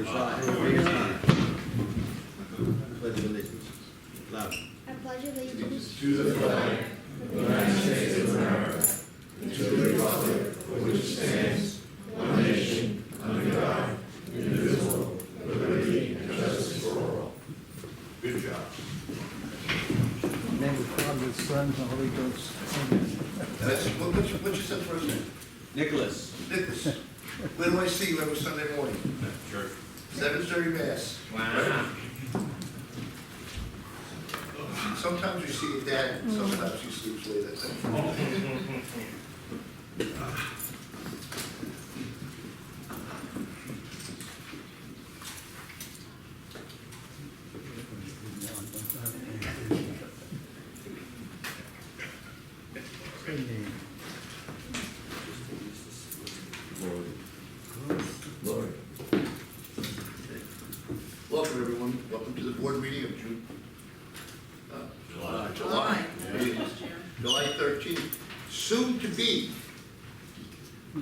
Ferber's aye. Pledge of allegiance. Loud. I pledge allegiance To the flag of the United States of America, and to the republic for which it stands, one nation, under God, indivisible, with liberty and justice for all. Good job. In the name of the Father, the Son, and the Holy Ghost. Amen. That's, what's your son's first name? Nicholas. Nicholas. When do I see you every Sunday morning? Church. 7:30 Mass. Wow. Sometimes you see your dad, and sometimes he sleeps late at night. Lord. Welcome, everyone. Welcome to the board meeting of June. July 13th. Soon to be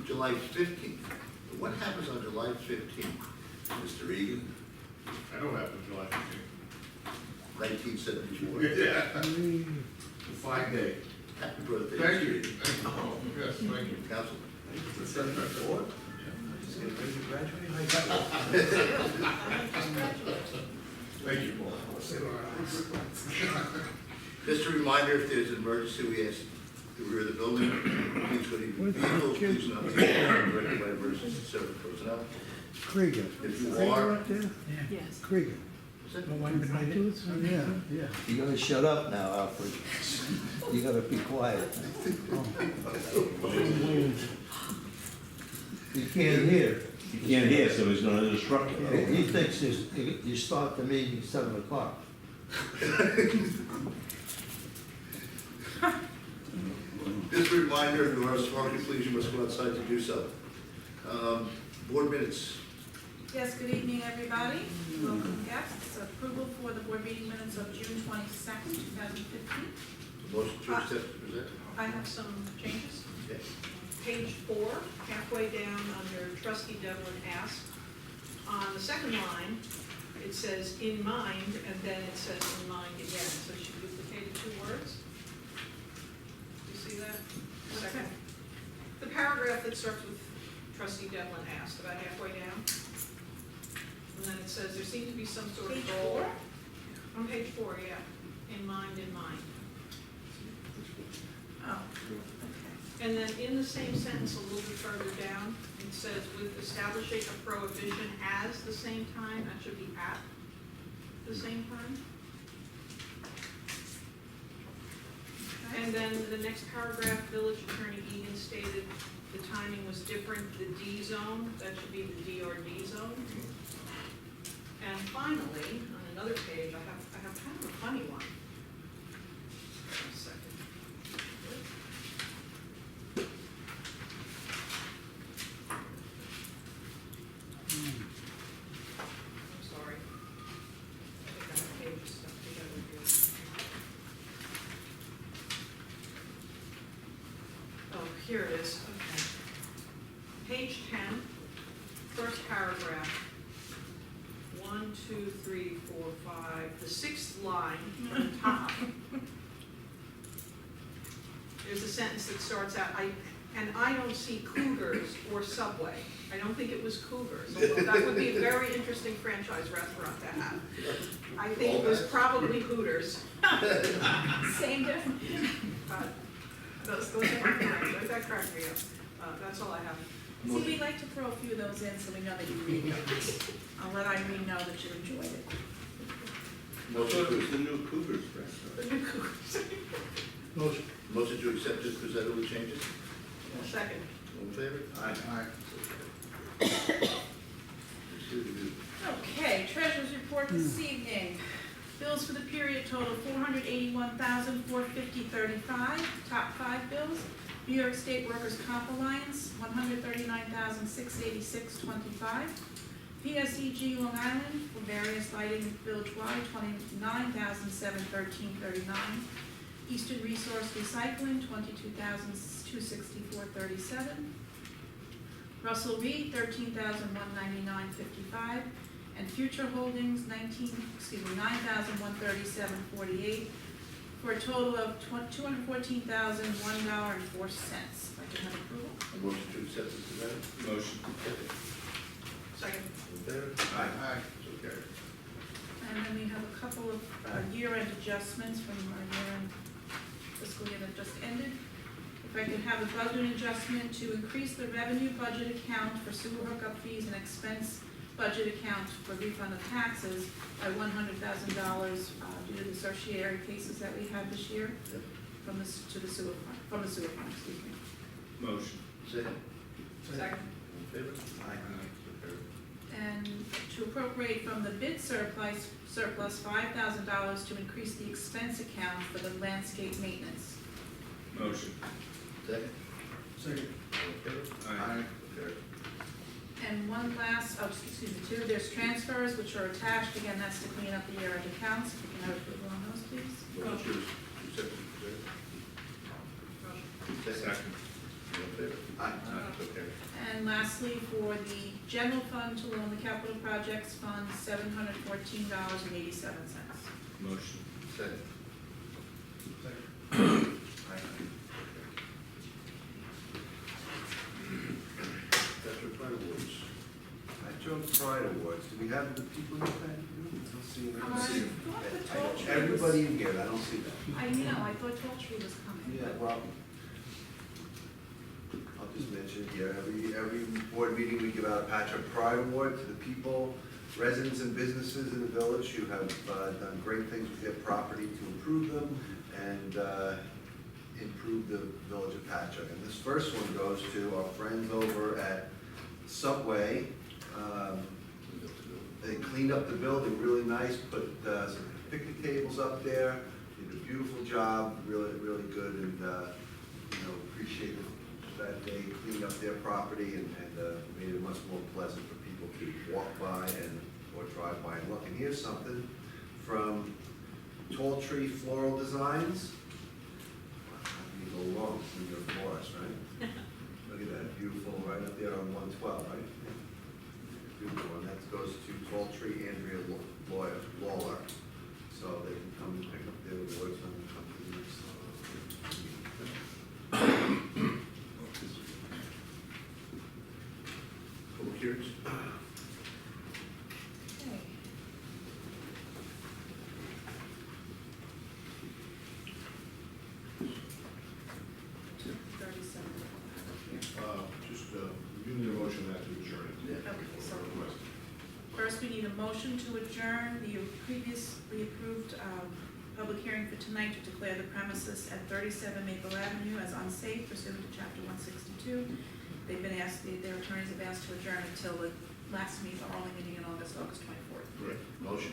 July 15th. But what happens on July 15th, Mr. Egan? I know what happened July 1974. Yeah. The flag day. Happy birthday. Thank you. Oh, yes, thank you. Councilman. The 74? Just getting ready to graduate. Thank you, Paul. Just a reminder, if there's an emergency, we ask the rear of the building. Please go to your vehicles, please not take directed by emergency service personnel. Krieger. If you Krieger are, up there? Yes. Krieger. is that- Yeah, yeah. You gotta shut up now, Alfred. You gotta be quiet. You can't hear. You can't hear, so he's gonna disrupt you. He thinks you start the meeting at 7 o'clock. Just a reminder, if you are smoking, please, you must go outside to do so. Board minutes. Yes, good evening, everybody. Welcome guests. Approval for the board meeting minutes of June 22nd, 2015. Motion to accept and present. I have some changes. Okay. Page 4, halfway down under Trustee Devlin asked, on the second line, it says in mind, and then it says in mind again, so she duplicated 2 words. You see that? Second. The paragraph that starts with Trustee Devlin asked, about halfway down. And then it says there seemed to be some sort of Page goal. 4? On page 4, yeah, in mind, in mind. Oh, And then in the same sentence, a little bit further down, it says with establishing a prohibition as the same time, that should be at the same time. And then the next paragraph, Village Attorney Egan stated the timing was different, the D zone, that should be the D or D zone. And finally, on another page, I have kind of a funny one. One second. I'm sorry. I think I have pages stuck together here. Oh, here it is, okay. Page 10, first paragraph. 1, 2, 3, 4, 5, the 6th line from the top. There's a sentence that starts out, I don't see Cougars or Subway. I don't think it was Cougars, although that would be a very interesting franchise restaurant to have. I think it was probably Hooters. same difference. Those are my friends, that cracked me up. That's all I have. See, we like to throw a few of those in so we know that you read them. I'll let Irene know that you enjoyed it. Motion to, the new Cougars restaurant. The new Cougars. motion to accept as presented with changes. Second. All in favor? Aye. Okay, treasurer's report this evening. Bills for the period total $481,450.35. Top 5 bills. New York State Workers' Comp Alliance, $139,686.25. PSEG Long Island for various lighting village-wide, $29,713.39. Eastern Resource Recycling, $22,264.37. Russell Reed, $13,199.55. and future holdings, $9,137.48, for a total of $214,001.04. Like to have approval? A motion to accept this amendment? Motion. Second. All in favor? Aye. So carried. And then we have a couple of year-end adjustments from our year-end fiscal year that just ended. If I could have a budget adjustment to increase the revenue budget account for sewer hookup fees and expense budget account for refund of taxes by $100,000 due to the certiorari cases that we had this year Yep. from the sewer fund, excuse me. Motion. Second. Second. All in favor? Aye. So carried. And to appropriate from the bid surplus $5,000 to increase the expense account for the landscape maintenance. Motion. Second. Second. All in favor? Aye. So carried. And one last, two, there's transfers which are attached, again, that's to clean up the year-end accounts, if we can have approval on those, please. Motion to accept this amendment? Second. All in favor? Aye. So carried. And lastly, for the general fund to loan the capital projects fund, $714.87. Motion. Second. Patchogue Pride Awards. Patchogue Pride Awards, do we have the people in that? I don't see them. I thought the Tall Tree was- Everybody in here, I don't see them. I thought Tall Tree was coming. Yeah, well, I'll just mention it here, every board meeting, we give out a Patchogue Pride Award to the people, residents and businesses in the village who have done great things with their property to improve them and improve the village of Patchogue. And this first one goes to our friends over at Subway. They cleaned up the building really nice, put some picnic tables up there, did a beautiful job, really, really good, and, appreciate that they cleaned up their property and made it much more pleasant for people to walk by or drive by and look. And here's something from Tall Tree Floral Designs. How can you go wrong with your florist, right? Look at that, beautiful, right up there on 112, right? Beautiful one, that goes to Tall Tree Andrea Lawler. So they can come and pick up their awards when they come to the next meeting. Public hearings. Okay. You need a motion that to adjourn it. Yeah. Okay, so Request. first we need a motion to adjourn the previously approved public hearing for tonight to declare the premises at 37 Maple Avenue as unsafe pursuant to Chapter 162. They've been asked, their attorneys have asked to adjourn until the last meeting, our only meeting in August 24th. Correct. Motion.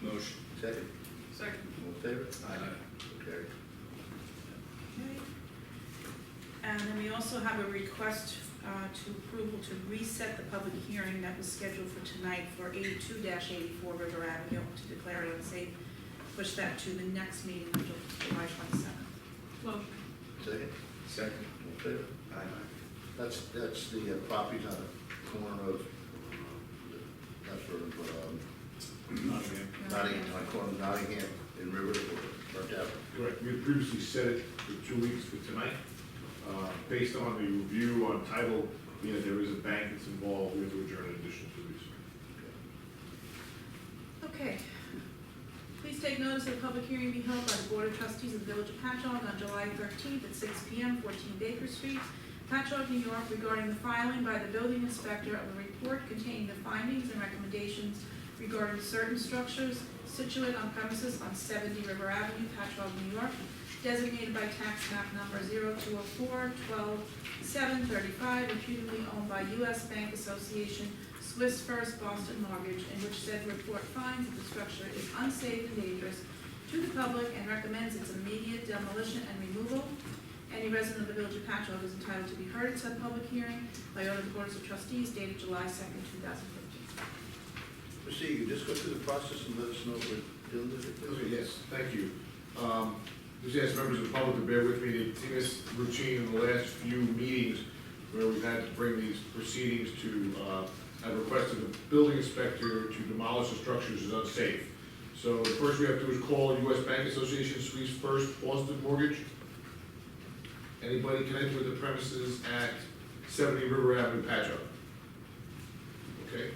Motion. Second. Second. All in favor? Aye. So carried. Okay. And then we also have a request to approval to reset the public hearing that was scheduled for tonight for 82-84 River Avenue to declare it unsafe. Push that to the next meeting until July 27th. Motion. Second. Second. All in favor? Aye. That's the properties on the corner of, not sort of, Nottingham, on the corner of Nottingham and River, burnt out. Correct. We had previously set it for 2 weeks for tonight. Based on the review on title, there is a bank that's involved, we have to adjourn an additional 2 weeks. Okay. Please take notice of the public hearing be held by the Board of Trustees of the Village of Patchogue on July 13th at 6 p.m., 14 Baker Street, Patchogue, New York, regarding the filing by the building inspector of a report containing the findings and recommendations regarding certain structures situate on premises on 70 River Avenue, Patchogue, New York, designated by tax map number 0204-12-735, reputedly owned by U.S. Bank Association, Swiss First Boston Mortgage, in which said report finds that the structure is unsafe and dangerous to the public and recommends its immediate demolition and removal. Any resident of the Village of Patchogue is entitled to be heard at said public hearing by order of the Board of Trustees dated July 2nd, 2015. Trustee, you just go through the process and let us know if we're dealing with it. Okay, yes, thank you. Just ask members of the public to bear with me. They've seen this routine in the last few meetings where we've had to bring these proceedings to have requested the building inspector to demolish the structures as unsafe. So the first we have to do is call U.S. Bank Association Suisse First Boston Mortgage. Anybody can enter the premises at 70 River Ave, Patchogue. Okay?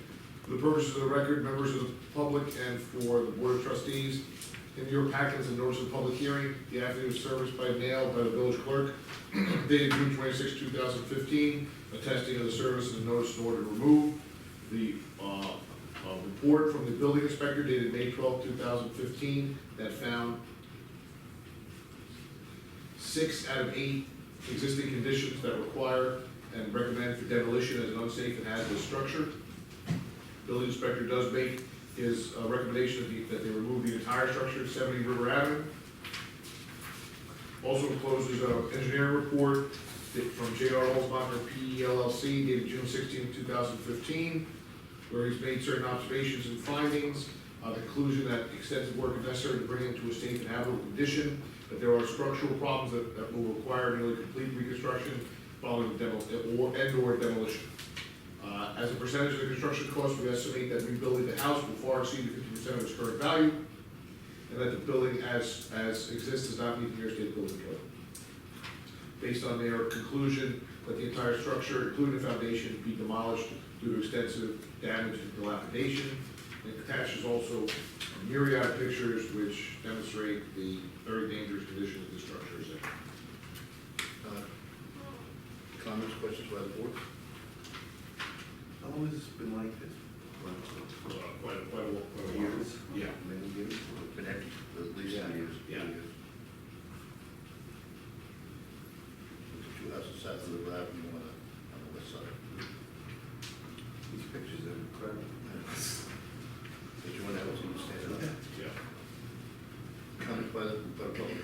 For the purposes of the record, members of the public, and for the Board of Trustees, in your packets, a notice of public hearing, the affidavit of service by mail by the village clerk, dated June 26, 2015, attesting of the service and the notice in order to remove. The report from the building inspector dated May 12, 2015, that found 6 out of 8 existing conditions that require and recommend for demolition as an unsafe and hazardous structure. Building inspector does make his recommendation that they remove the entire structure at 70 River Avenue. Also encloses an engineering report from J.R. Olsbacher, P.E. LLC, dated June 16, 2015, where he's made certain observations and findings. The conclusion that extensive work is necessary to bring it into a safe and habitable condition, that there are structural problems that will require nearly complete reconstruction following or demolition. As a percentage of the construction cost, we estimate that rebuilding the house will far exceed 50% of its current value, and that the building as exists does not meet the New York State Building Code. Based on their conclusion that the entire structure, including the foundation, be demolished due to extensive damage and dilapidation. It attaches also a myriad of pictures which demonstrate the very dangerous condition that the structure is in. Comments, questions by the board? How long has this been like this? Quite a while. Years? Yeah. Many years? Been empty for at least 2 years. Yeah. Two houses south of the River Ave, one on the west side. These pictures are incredible. Did you want to have a stand up? Yeah. Comments by the public?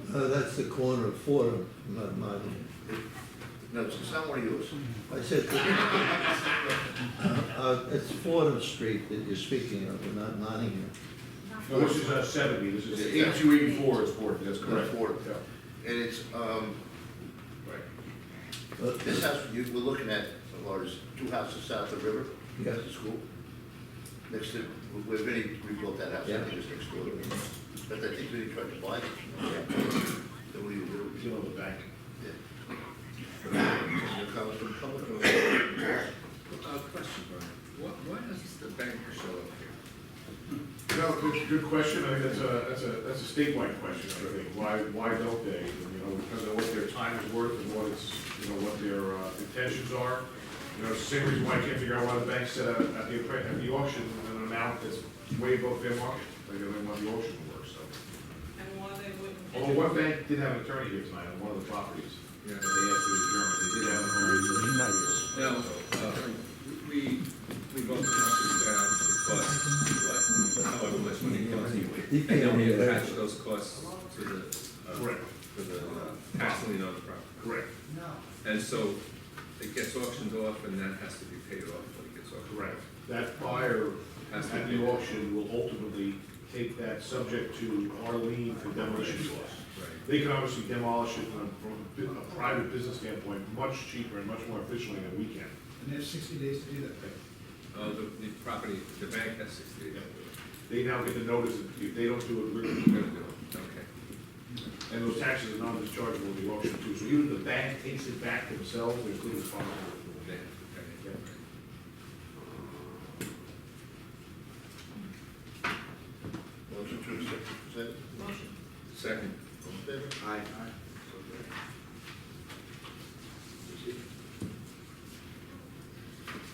That's the corner of Fordham, not mine. No, it's not one of yours. I said, it's Fordham Street that you're speaking of, not Nottingham. No, this is 70, this is 8284 is Ford, that's correct. Ford. Yeah. And it's, Right. this house, we're looking at, as far as 2 houses south of the river, Yeah. that's the school. Next to, where Vinnie rebuilt that house, I Yeah. think it's next door to me. But I think Vinnie tried to buy it. Then what do you do? He's on the bank. Any comments from the public? Question, Brian. Why does the bank show up here? No, good question. I think that's a statewide question, I think. Why don't they? You know, because of what their time is worth and what it's, you know, what their intentions are. You know, it's the same reason why I can't figure out why the bank set at the auction an amount that's way above their market. Like, they want the auction to work, so. And why they wouldn't. Although one bank did have an attorney here tonight on one of the properties. Yeah. That they had to adjourn. They did have an attorney. Now, we both discussed the cost, however much money it costs you. He And came then we here. attach those costs to the, Correct. to the tax lien on the property. Correct. And so it gets auctioned off and that has to be paid off when it gets auctioned. Correct. That buyer Has to at be- the auction will ultimately take that subject to our lien for demolition costs. Right. They can obviously demolish it from a private business standpoint much cheaper and much more efficiently than we can. And they have 60 days to do that. The property, the bank has 60 days. They now get the notice that if they don't do it, we're We're gonna gonna do it, okay. and those taxes are non-dischargeable in the auction too. So even if the bank takes it back themselves, they're still responsible for Yeah, it. okay. Motion to accept the consent. Motion. Second. All in favor? Aye.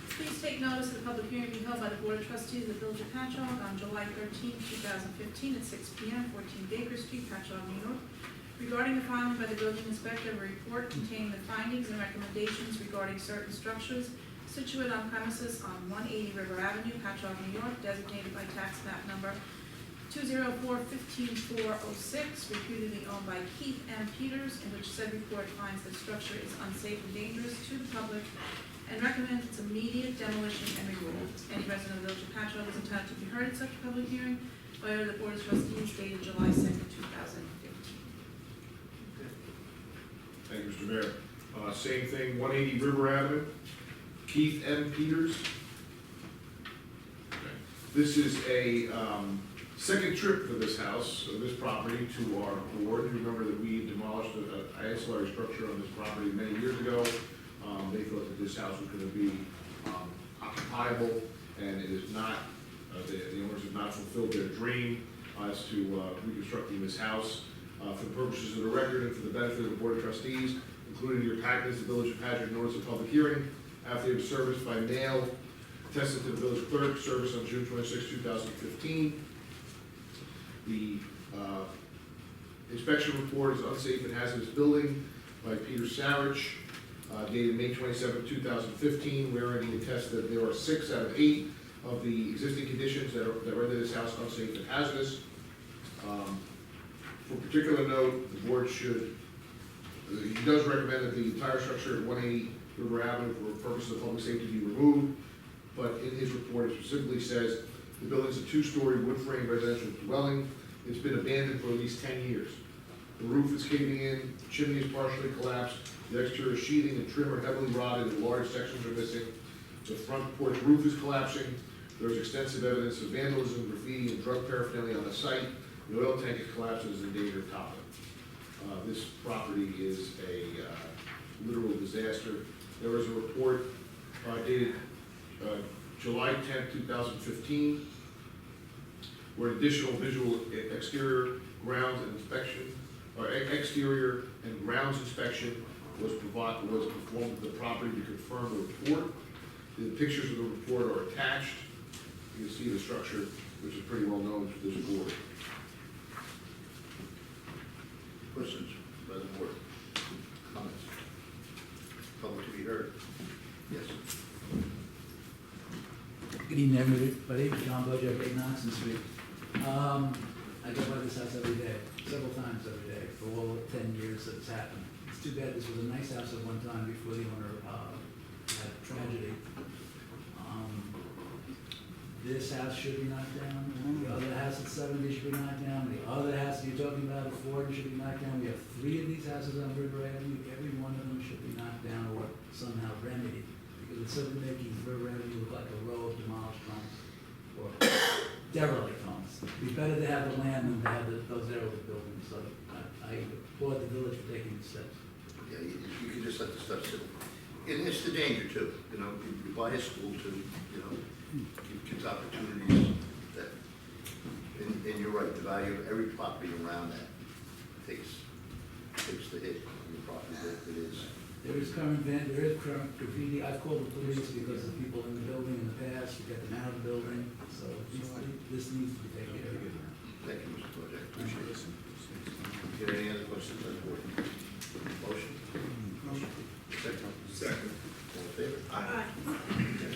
Please take notice of the public hearing being held by the Board of Trustees of the Village of Patchogue on July 13, 2015 at 6 p.m., 14 Baker Street, Patchogue, New York, regarding the filing by the building inspector of a report containing the findings and recommendations regarding certain structures situated on premises on 180 River Avenue, Patchogue, New York, designated by tax map number 204-15406, reputedly owned by Keith M. Peters, in which said report finds the structure is unsafe and dangerous to the public and recommends its immediate demolition and removal. Any resident of the Village of Patchogue is entitled to be heard at such a public hearing by order of the Board of Trustees dated July 2nd, 2015. Thank you, Mr. Mayor. Same thing, 180 River Avenue. Keith M. Peters. This is a second trip for this house, this property, to our board. You remember that we demolished an ancillary structure on this property many years ago. They thought that this house was gonna be occupiable, and it is not, the owners have not fulfilled their dream as to reconstructing this house. For the purposes of the record and for the benefit of the Board of Trustees, including your packets, the Village of Patchogue notice of public hearing, affidavit of service by mail, attested to the village clerk, service on June 26, 2015. The inspection report is unsafe and hazardous building by Peter Sarich, dated May 27, 2015, wherein he attests that there are 6 out of 8 of the existing conditions that render this house unsafe and hazardous. For particular note, the board should, he does recommend that the entire structure at 180 River Ave for purposes of public safety be removed, but in his report it specifically says the building is a 2-story wood frame residential dwelling. It's been abandoned for at least 10 years. The roof is caving in, the chimney is partially collapsed, the exterior sheathing and trim are heavily rotted and large sections are missing. The front porch roof is collapsing. There's extensive evidence of vandalism, graffiti, and drug paraphernalia on the site. The oil tank is collapsed and is in danger of toppling. This property is a literal disaster. There was a report dated July 10, 2015, where additional visual exterior grounds and inspection, or exterior and grounds inspection was performed at the property to confirm the report. The pictures of the report are attached. You can see the structure, which is pretty well known to this board. Questions by the board? Comments? Public to be heard? Yes. Good evening, everybody. John Bogack, 8 Knoxon Street. I go by this house every day, several times every day, for all 10 years that it's happened. It's too bad this was a nice house at one time before the owner had tragedy. This house should be knocked down. The other house at 70 should be knocked down. The other house you're talking about at 40 should be knocked down. We have 3 of these houses on River Avenue. Every one of them should be knocked down or somehow remedied, because it's simply making River Avenue look like a row of demolished homes or derelict homes. It'd be better to have the land than to have those derelict buildings. So I applaud the village for taking these steps. Yeah, you can just let the stuff sit. And it's the danger too, you know, you buy a school to, you know, give kids opportunities that, and you're right, the value of every property around that takes the hit on the property that it is. There is current graffiti. I've called the police because of people in the building in the past, to get them out of the building, so this needs to be taken care of. Thank you, Mr. Bojack, appreciate it. Do you have any other questions on the board? Motion? Motion. Second? Second. All in favor? Aye. Okay.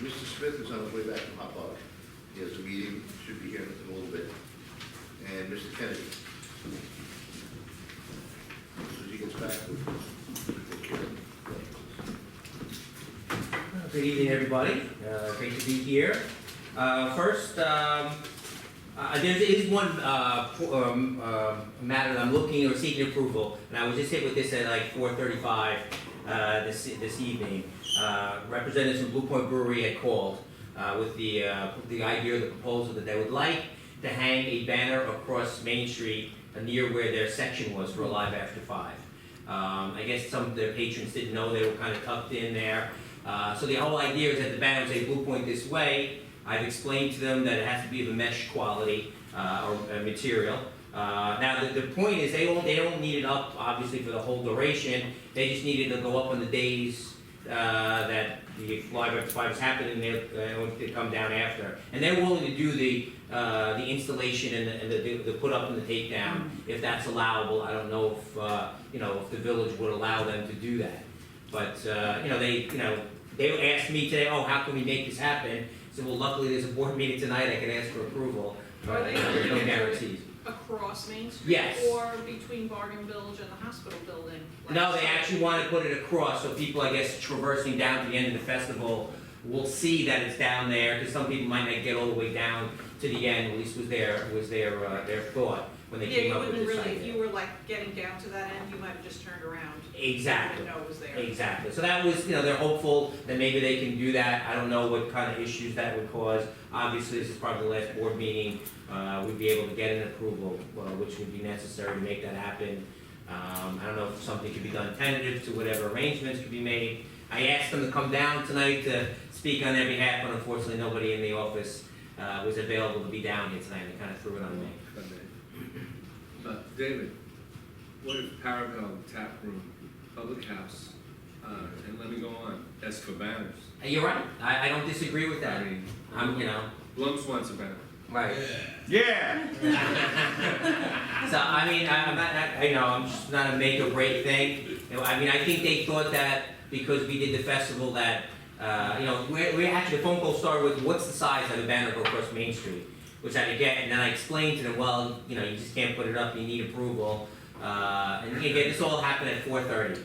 Mr. Smith is on his way back from Hop Lodge. He has a meeting, should be here in a little bit. And Mr. Kennedy. As soon as he gets back, we'll take care of him. Good evening, everybody. Great to be here. First, there is one matter that I'm looking or seeking approval, and I was just hit with this at like 4:35 this evening. Representatives from Blue Point Brewery had called with the idea, the proposal that they would like to hang a banner across Main Street near where their section was for Alive After 5. I guess some of their patrons didn't know they were kind of tucked in there. So the whole idea is that the banner say Blue Point this way. I've explained to them that it has to be of a mesh quality or material. Now the point is they don't need it up obviously for the whole duration. They just need it to go up on the days that the Alive After 5 is happening. They come down after, and they're willing to do the installation and the put up and the take down if that's allowable. I don't know if if the village would allow them to do that, but they asked me today, oh, how can we make this happen? So well, luckily there's a board meeting tonight. I can ask for approval, but there's no guarantees. Across Main Street? Yes. Or between Bargain Village and the hospital building? No, they actually want to put it across, so people, I guess, traversing down to the end of the festival will see that it's down there, because some people might not get all the way down to the end, at least was their thought when they Yeah, came you up with wouldn't this really, if idea. you were like getting down to that end, you might have just turned around. Exactly. You didn't know it was there. Exactly, so that was, they're hopeful that maybe they can do that, I don't know what kind of issues that would cause. Obviously, this is probably the last board meeting, we'd be able to get an approval, which would be necessary to make that happen. I don't know if something could be done tentative to whatever arrangements could be made. I asked them to come down tonight to speak on their behalf, but unfortunately, nobody in the office was available to be down here tonight, they kind of threw it on me. David, what if Parabellum Tap Room, Public House, and let me go on, that's for banners. You're right, I don't disagree with that. I mean, Blums wants a banner. Right. Yeah. So, I mean, I'm just not a make or break thing. I mean, I think they thought that because we did the festival that, we actually, the phone call started with, what's the size of a banner go across Main Street? Which I did get, and then I explained to them, well, you just can't put it up, you need approval. And again, this all happened at 4:30.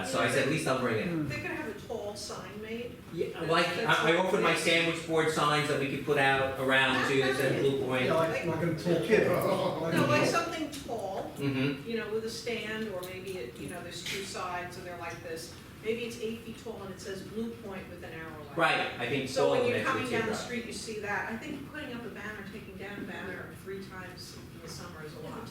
So I said, at least I'll bring it. They're gonna have a tall sign made. Yeah, like, I offered my sandwich board signs that we could put out around too, that said Blue Point. Yeah, like a tall. No, like something tall, Mm-hmm. with a stand, or maybe it, there's two sides, and they're like this. Maybe it's 8 feet tall and it says Blue Point with an arrow like that. Right, I think So so. when you're coming down the street, you see that. I think putting up a banner, taking down a banner 3 times in the summer is a lot.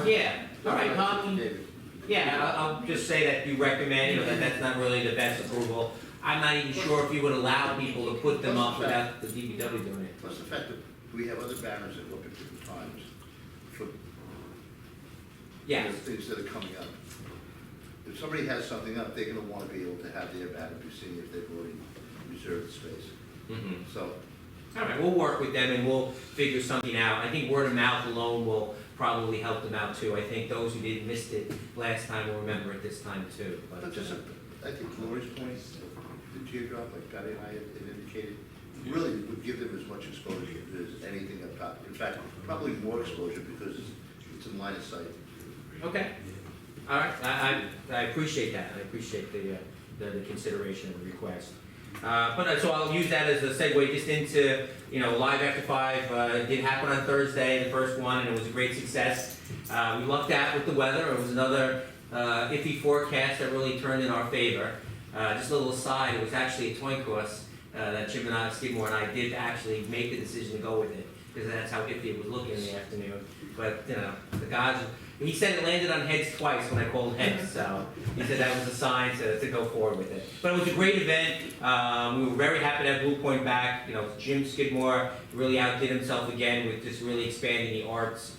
Yeah, all right, David. yeah, I'll just say that you recommend, that that's not really the best approval. I'm not even sure if you would allow people to put them up without the DPW doing it. Plus the fact that we have other banners that look at different times for Yes, things that are coming up. If somebody has something up, they're gonna wanna be able to have their banner be seen if they've already reserved the space. mm-hmm. So, All right, we'll work with them and we'll figure something out. I think word of mouth alone will probably help them out too. I think those who didn't missed it last time will remember it this time too. but just, I think Lori's point, the teardrop, like Patty and I had indicated, really would give them as much exposure as anything up top. In fact, probably more exposure because it's in line of sight. Okay, all right, I appreciate that. I appreciate the consideration of the request. But so I'll use that as a segue just into, Live After 5. It did happen on Thursday, the first one, and it was a great success. We lucked out with the weather. It was another iffy forecast that really turned in our favor. Just a little aside, it was actually a coin toss that Jim and I, Skidmore and I did actually make the decision to go with it, because that's how iffy it was looking in the afternoon. But, the gods, he said it landed on heads twice when I called heads, so he said that was a sign to go forward with it. But it was a great event. We were very happy to have Blue Point back. Jim Skidmore really outdid himself again with just really expanding the arts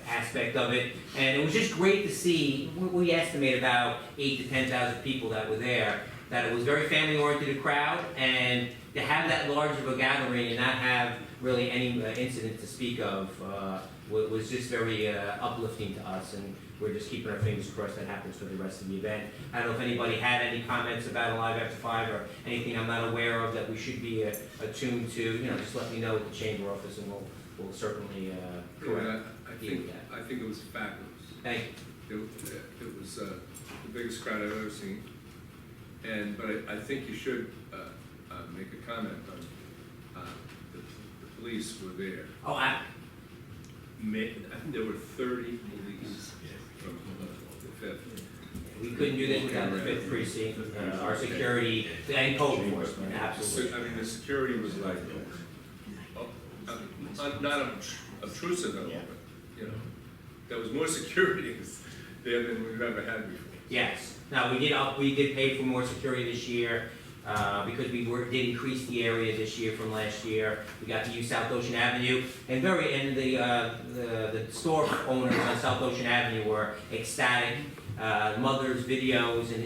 aspect of it. And it was just great to see, we estimate about 8,000 to 10,000 people that were there, that it was a very family-oriented crowd, and to have that large of a gathering and not have really any incident to speak of was just very uplifting to us, and we're just keeping our fingers crossed that happens for the rest of the event. I don't know if anybody had any comments about Live After 5 or anything I'm not aware of that we should be attuned to, just let me know at the chamber office and we'll certainly correct. I think it was fabulous. Thank you. It was the biggest crowd I've ever seen. But I think you should make a comment on the police were there. Oh, There were 30 police from the 5th. we couldn't do this without the 5th precinct, our security, and code enforcement, absolutely. I mean, the security was like, not obtrusive at all, but, there was more security there than we've ever had before. Yes. Now, we did pay for more security this year, because we did increase the area this year from last year. We got to use South Ocean Avenue, and the store owners on South Ocean Avenue were ecstatic. Mother's videos and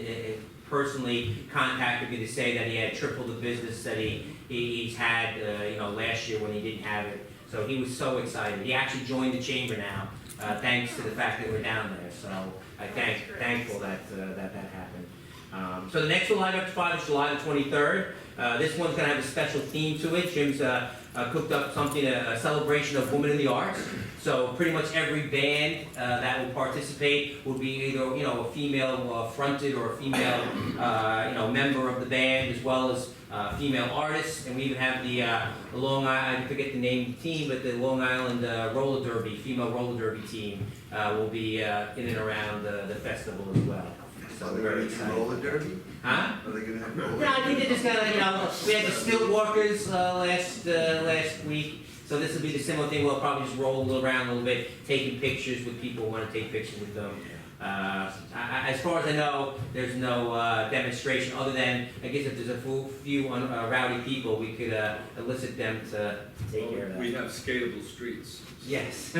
personally contacted me to say that he had tripled the business that he's had, last year when he didn't have it. So he was so excited. He actually joined the chamber now, thanks to the fact that we're down there. So I'm thankful that happened. So the next one, Live After 5, is July the 23rd. This one's going to have a special theme to it. Jim's cooked up something, a celebration of women in the arts. So pretty much every band that will participate will be either, a female fronted or a female, member of the band, as well as female artists. And we even have the Long Island, I forget the name of the team, but the Long Island roller derby, female roller derby team will be in and around the festival as well. So Are we're they very gonna do excited. roller derby? Huh? Are they gonna have roller? Yeah, I think they're just gonna, we had the stilt walkers last week, so this will be the similar thing. We'll probably just roll around a little bit, taking pictures with people who want to take pictures with them. As far as I know, there's no demonstration other than, I guess if there's a few rowdy people, we could elicit them to take care of that. We have skatable streets. Yes.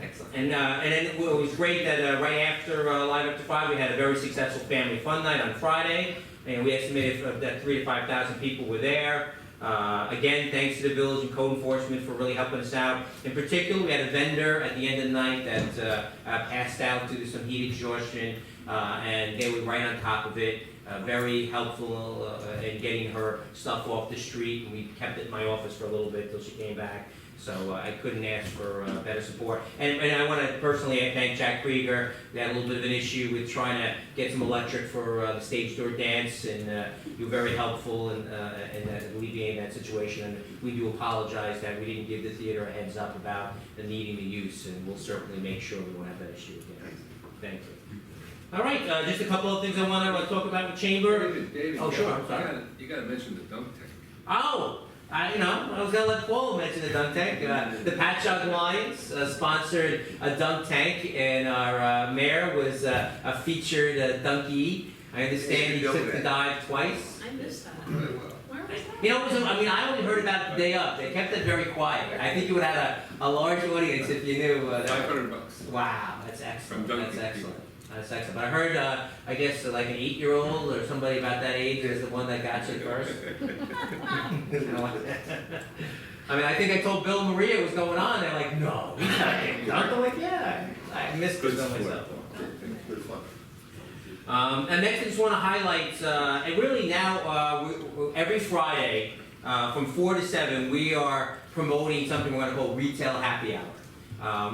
Excellent. And then it was great that right after Live Up to 5, we had a very successful family fun night on Friday, and we estimated that 3,000 to 5,000 people were there. Again, thanks to the village and code enforcement for really helping us out. In particular, we had a vendor at the end of the night that passed out due to some heat exhaustion, and they were right on top of it. Very helpful in getting her stuff off the street, and we kept it in my office for a little bit till she came back. So I couldn't ask for better support. And I want to personally thank Jack Krieger. We had a little bit of an issue with trying to get some electric for the stage door dance, and you were very helpful in alleviating that situation. And we do apologize that we didn't give the theater a heads up about the needing the use, and we'll certainly make sure we won't have that issue again. Thank you. All right, just a couple of things I want to talk about with Chamber. David, Oh, sure, I'm sorry. You gotta mention the dunk tank. Oh! I was gonna let Paul mention the dunk tank. The Patchogue Lions sponsored a dunk tank, and our mayor was a featured dunkee. I understand he took the dive twice. I missed that. Very well. Where was that? I only heard about it the day up. They kept it very quiet. I think you would have a large audience if you knew. $500. Wow, that's excellent. From That's dunking excellent. That's excellent. But I heard, I guess, like an 8-year-old or somebody about that age is the one that got you first. I think I told Bill and Maria was going on. They're like, no, he's not getting dunked. I'm like, yeah, I missed it myself. Good fun. And next, I just want to highlight, and really now, every Friday from 4 to 7, we are promoting something we're going to call Retail Happy Hour.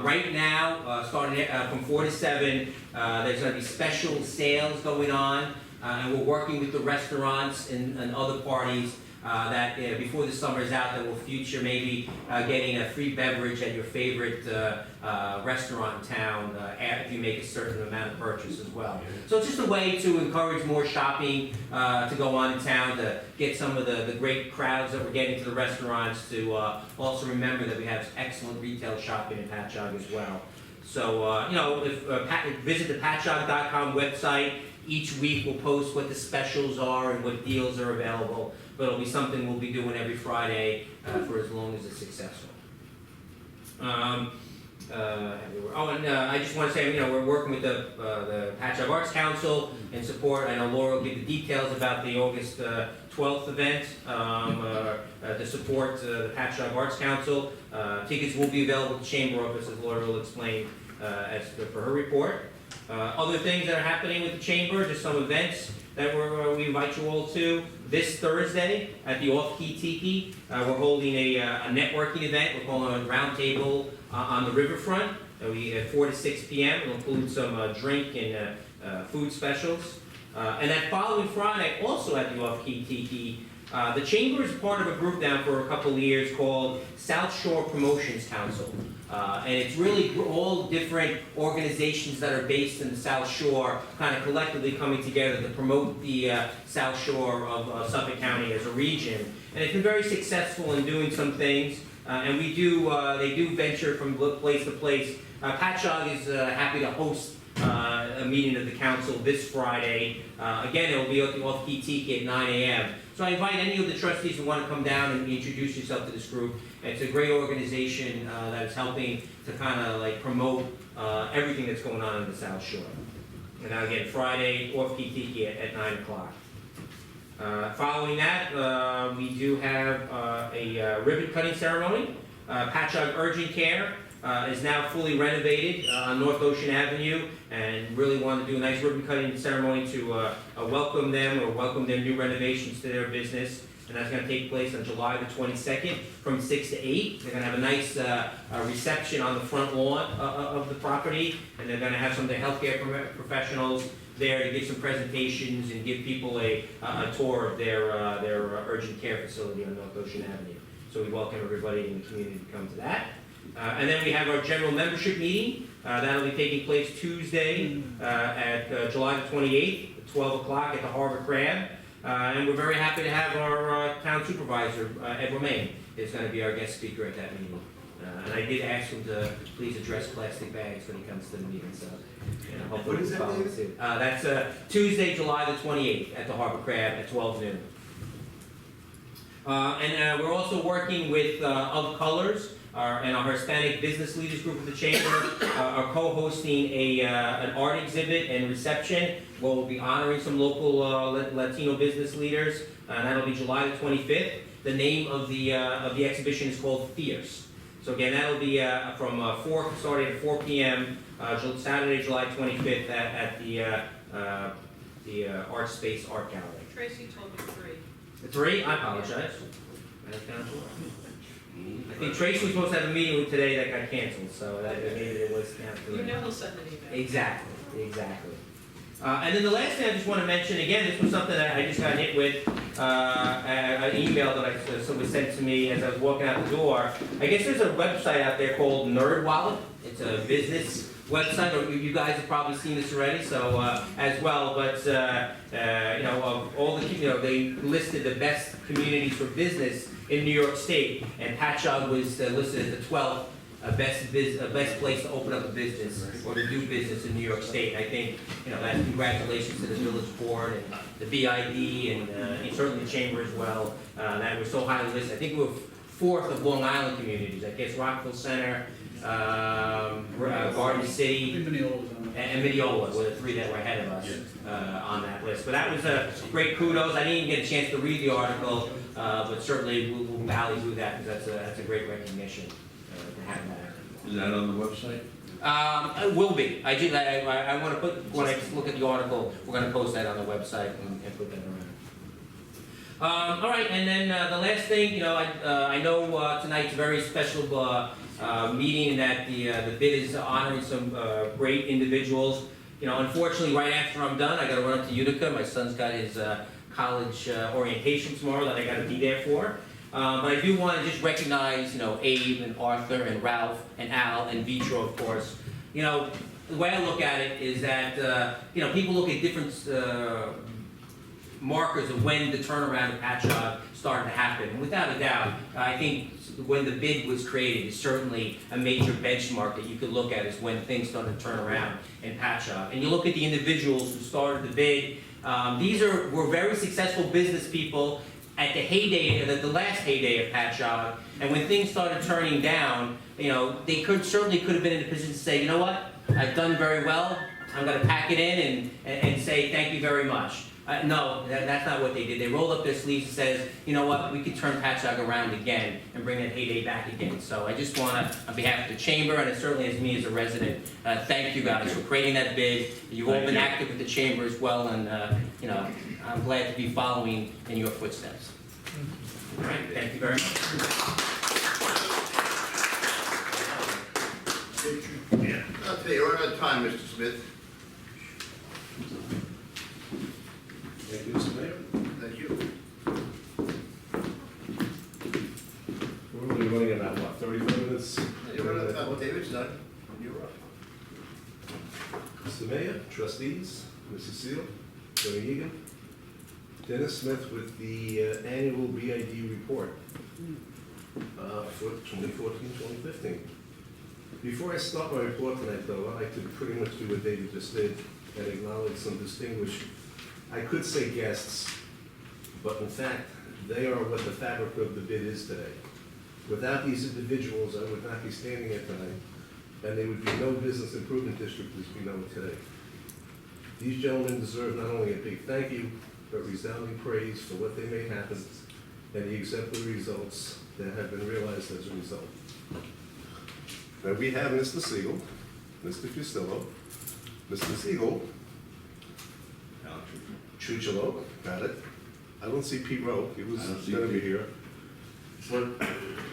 Right now, starting from 4 to 7, there's going to be special sales going on, and we're working with the restaurants and other parties that before the summer is out, that will feature maybe getting a free beverage at your favorite restaurant in town if you make a certain amount of purchase as well. So it's just a way to encourage more shopping to go on in town, to get some of the great crowds that we're getting to the restaurants, to also remember that we have excellent retail shopping in Patchogue as well. So, visit the Patchogue.com website. Each week we'll post what the specials are and what deals are available, but it'll be something we'll be doing every Friday for as long as it's successful. I just want to say, we're working with the Patchogue Arts Council in support. I know Laura will give the details about the August 12th event to support the Patchogue Arts Council. Tickets will be available at the Chamber office, as Laura will explain for her report. Other things that are happening with the Chamber, just some events that we invite you all to. This Thursday at the Off-Key Tiki, we're holding a networking event. We're calling it Round Table on the riverfront. At 4 to 6 p.m. We'll include some drink and food specials. And that following Friday, also at the Off-Key Tiki, the Chamber is part of a group now for a couple of years called South Shore Promotions Council. And it's really all different organizations that are based in the South Shore kind of collectively coming together to promote the South Shore of Suffolk County as a region. And it's been very successful in doing some things. And they do venture from place to place. Patchogue is happy to host a meeting of the council this Friday. Again, it will be at the Off-Key Tiki at 9 a.m. So I invite any of the trustees who want to come down and introduce yourself to this group. It's a great organization that is helping to kind of promote everything that's going on in the South Shore. And now again, Friday, Off-Key Tiki at 9 o'clock. Following that, we do have a ribbon cutting ceremony. Patchogue Urgent Care is now fully renovated on North Ocean Avenue, and really want to do a nice ribbon cutting ceremony to welcome them or welcome their new renovations to their business. and that's gonna take place on July the 22nd from 6 to 8. They're gonna have a nice reception on the front lawn of the property, and they're gonna have some of the healthcare professionals there to give some presentations and give people a tour of their urgent care facility on North Ocean Avenue. So we welcome everybody in the community to come to that. And then we have our general membership meeting. That'll be taking place Tuesday at July the 28th, at 12 o'clock at the Harbor Crab. And we're very happy to have our town supervisor, Ed Romaine, is going to be our guest speaker at that meeting. And I did ask him to please address plastic bags when he comes to the meeting, so hopefully he'll follow suit. That's Tuesday, July the 28th at the Harbor Crab at 12 noon. And we're also working with Of Colors, and our Hispanic Business Leaders Group of the Chamber are co-hosting an art exhibit and reception where we'll be honoring some local Latino business leaders, and that'll be July the 25th. The name of the exhibition is called Fierce. So again, that'll be starting at 4 p.m. Saturday, July 25th at the Art Space Art Gallery. Tracy told me 3. 3? I apologize. I think Tracy was supposed to have a meeting with today that got canceled, so maybe it was canceled. You know he'll send an email. Exactly. And then the last thing I just want to mention, again, this was something that I just got hit with, an email that someone sent to me as I was walking out the door. I guess there's a website out there called NerdWallet. It's a business website, or you guys have probably seen this already, so as well. But all the they listed the best communities for business in New York State, and Patchogue was listed as the 12th best place to open up a business or to do business in New York State. I think that congratulations to the village board and the BID and certainly the chamber as well. That was so highly listed. I think we were 4th of Long Island communities. I guess Rockville Center, Garden City, and Mineola were the 3 that were ahead of us on that list. But that was a great kudos. I didn't even get a chance to read the article, but certainly we'll value through that because that's a great recognition to have that. Is that on the website? It will be. I want to put, when I look at the article, we're going to post that on the website and put that around. All right, and then the last thing, I know tonight's a very special meeting that the bid is honoring some great individuals. Unfortunately, right after I'm done, I got to run up to Utica. My son's got his college orientation tomorrow that I got to be there for. But I do want to just recognize, Abe and Arthur and Ralph and Al and Vitro, of course. The way I look at it is that, people look at different markers of when the turnaround at Patchogue started to happen. And without a doubt, I think when the bid was created, it's certainly a major benchmark that you could look at is when things started to turn around in Patchogue. And you look at the individuals who started the bid, were very successful business people at the heyday, the last heyday of Patchogue, and when things started turning down, they certainly could have been in a position to say, you know what, I've done very well, I'm going to pack it in and say thank you very much. No, that's not what they did. They rolled up their sleeves and says, you know what, we could turn Patchogue around again and bring that heyday back again. So I just want to, on behalf of the chamber, and it certainly as me as a resident, thank you guys for creating that bid. You've all been active with the chamber as well, and I'm glad to be following in your footsteps. All right, thank you very much. I'll tell you, right on time, Mr. Smith. Thank you, Mr. Mayor. Thank you. We're only running about, 35 minutes? You're right on time, David's done. You're up. Mr. Mayor, trustees, Mrs. Seal, Attorney Egan, Dennis Smith with the annual BID report for 2014-2015. Before I start my report tonight, though, I'd like to pretty much do what David just did and acknowledge some distinguished, I could say guests, but in fact, they are what the fabric of the bid is today. Without these individuals, I would not be standing here tonight, and there would be no business improvement district as we know it today. These gentlemen deserve not only a big thank you, but resounding praise for what they made happen and the exemplary results that have been realized as a result. Now we have Mr. Siegel, Mr. Fustillo, Mr. Siegel, Chucholo, got it, I don't see Pete Rowe, he was I don't see gonna be Pete. here. But